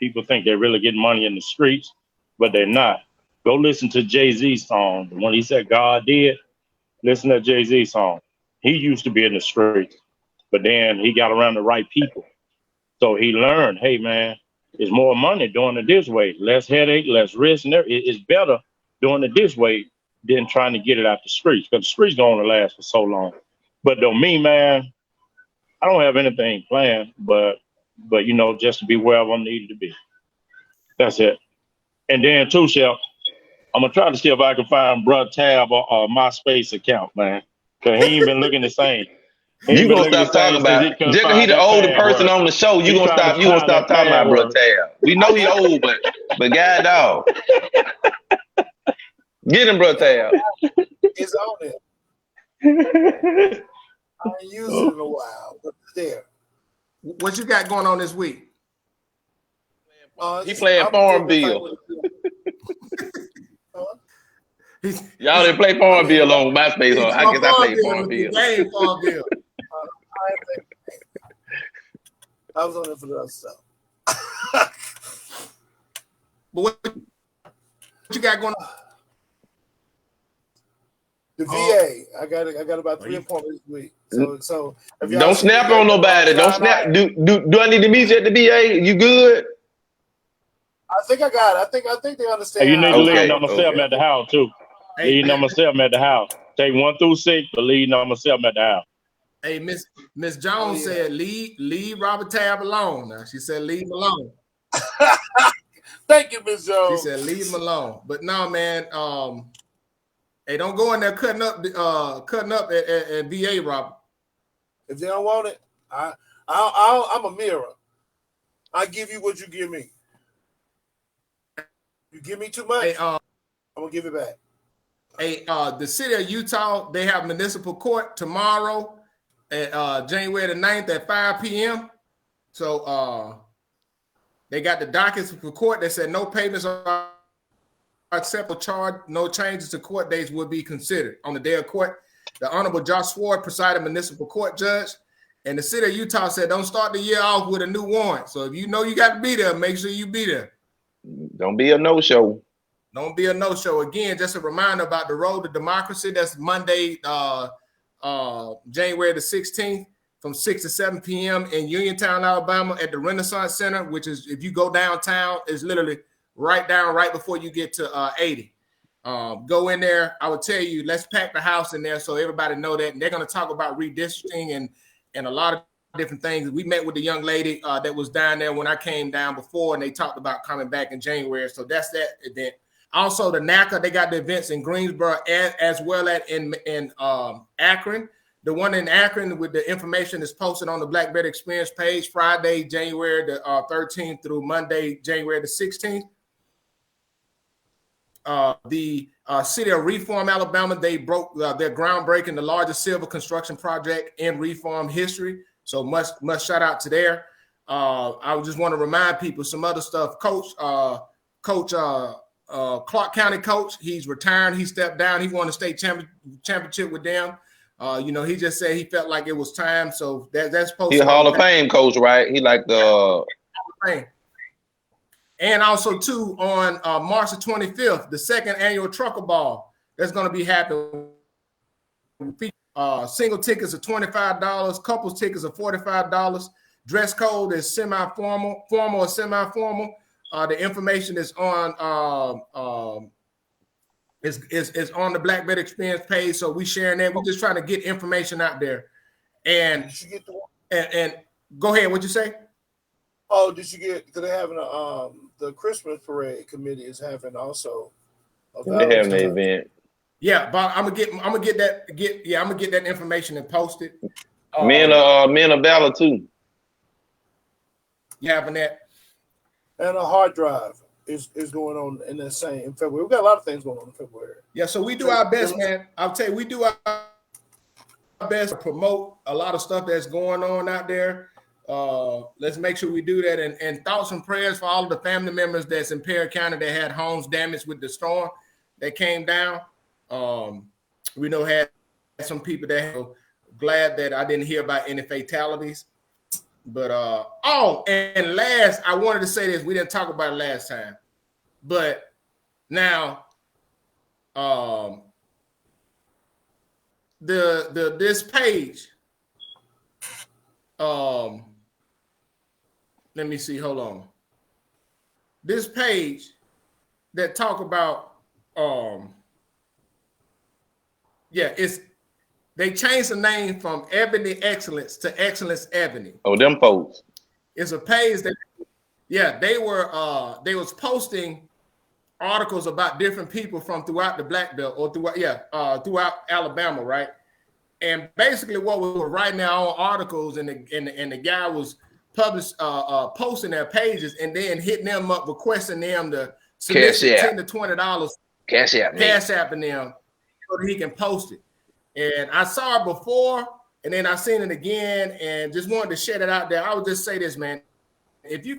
people think they're really getting money in the streets, but they're not. Go listen to Jay-Z's song. When he said God did, listen to Jay-Z's song. He used to be in the streets, but then he got around the right people. So he learned, hey, man, it's more money doing it this way. Less headache, less risk. And it's better doing it this way than trying to get it out the streets, because the streets don't only last for so long. But though me, man, I don't have anything planned, but you know, just to be wherever I'm needed to be. That's it. And then too, Chef, I'm gonna try to see if I can find Bruh Tab or MySpace account, man, because he ain't been looking the same. You gonna stop talking about he the older person on the show. You gonna stop talking about Bruh Tab. We know he old, but God dog. Get him, Bruh Tab. It's on it. I ain't used it in a while, but it's there. What you got going on this week? He playing Farmville. Y'all didn't play Farmville on MySpace. I guess I played Farmville. Farmville. I was on it for the other stuff. But what you got going on? The VA, I got about 3 appointments this week. So if y'all don't snap on nobody. Don't snap. Do I need to meet you at the VA? You good? I think I got it. I think they understand. Hey, you need to leave number 7 at the house too. Leave number 7 at the house. Take 1 through 6, but leave number 7 at the house. Hey, Miss Jones said leave Robert Tab alone. Now she said leave him alone. Thank you, Miss She Jones. said, leave him alone. But no, man. Hey, don't go in there cutting up at VA, Robert. If they don't want it, I'm a mirror. I give you what you give me. You give me too much, Hey, I'm gonna give it back. Hey, the city of Utah, they have municipal court tomorrow at January the 9th at 5 p.m. So they got the dockets for court. They said no payments are acceptable charge, no changes to court dates will be considered. On the day of court, the Honorable Josh Swart presided municipal court judge, and the city of Utah said don't start the year off with a new warrant. So if you know you got to be there, make sure you be there. Don't be a no-show. Don't be a no-show. Again, just a reminder about the Road to Democracy. That's Monday, January the 16th from 6 to 7 p.m. in Uniontown, Alabama at the Renaissance Center, which is, if you go downtown, is literally right before you get to 80. Go in there. I would tell you, let's pack the house in there so everybody know that. And they're going to talk about redistricting and a lot of different things. We met with the young lady that was down there when I came down before, and they talked about coming back in January. So that's that event. Also, the NACA, they got the events in Greensboro as well as in Akron. The one in Akron with the information is posted on the Black Better Experience page, Friday, January the 13th through Monday, January the 16th. The city of Reform, Alabama, they broke their groundbreaking, the largest civil construction project in Reform history. So much shout out to there. I just want to remind people some other stuff. Coach Clark County coach, he's retiring. He stepped down. He won the state championship with them. He just said he felt like it was time. So that's supposed to be He a Hall of Fame coach, right? He like the and also too on March the 25th, the second annual Trucker Ball that's going to be happening. Single tickets are $25, couples tickets are $45. Dress code is semi-formal, formal or semi-formal. The information is on is on the Black Better Experience page. So we sharing that. We're just trying to get information out there. And Did you get the and go ahead. What you say? Oh, did you get? Because they're having the Christmas parade committee is having also. they have an event. Yeah, but I'm gonna get that information and post it. Men of Valor too. You having that? And a hard drive is going on in February. We've got a lot of things going on in February. Yeah, so we do our best, man. I'll tell you, we do our best to promote a lot of stuff that's going on out there. Let's make sure we do that. And thoughts and prayers for all of the family members that's in Perry County that had homes damaged with the storm that came down. We know had some people that are glad that I didn't hear about any fatalities. But and last, I wanted to say this. We didn't talk about it last time, but now, this page, let me see. Hold on. This page that talk about, they changed the name from Ebony Excellence to Excellence Ebony. Oh, them folks. It's a page that, they was posting articles about different people from throughout the Black Belt or throughout Alabama, right? And basically, what we were writing our own articles, and the guy was posting their pages and then hitting them up, requesting them to submit $10 to $20 Cash App in them so that he can post it. And I saw it before, and then I seen it again, and just wanted to share it out there. I would just say this, man: if you're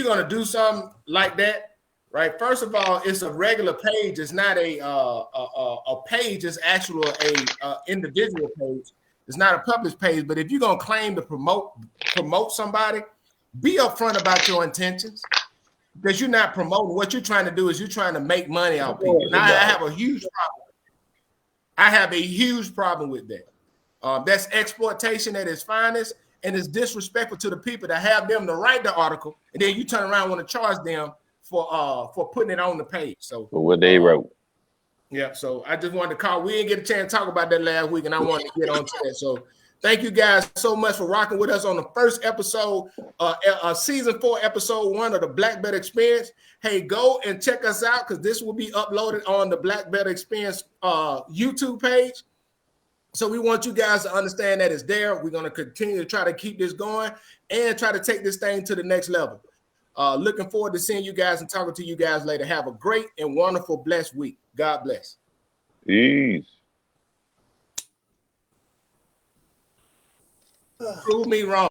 gonna do something like that, right? First of all, it's a regular page. It's not a page. It's actual a individual page. It's not a published page. But if you're gonna claim to promote somebody, be upfront about your intentions, because you're not promoting. What you're trying to do is you're trying to make money out of people. Now, I have a huge problem. I have a huge problem with that. That's exploitation at its finest, and it's disrespectful to the people that have them to write the article, and then you turn around and want to charge them for putting it on the page. So for what they wrote. Yeah, so I just wanted to call. We didn't get a chance to talk about that last week, and I wanted to get on to that. So Thank you guys so much for rocking with us on the first episode, season 4, episode 1 of the Black Belt Experience. Hey, go and check us out because this will be uploaded on the Black Belt Experience YouTube page. So we want you guys to understand that it's there. We're going to continue to try to keep this going and try to take this thing to the next level. Looking forward to seeing you guys and talking to you guys later. Have a great and wonderful, blessed week. God bless. Peace. Prove me wrong.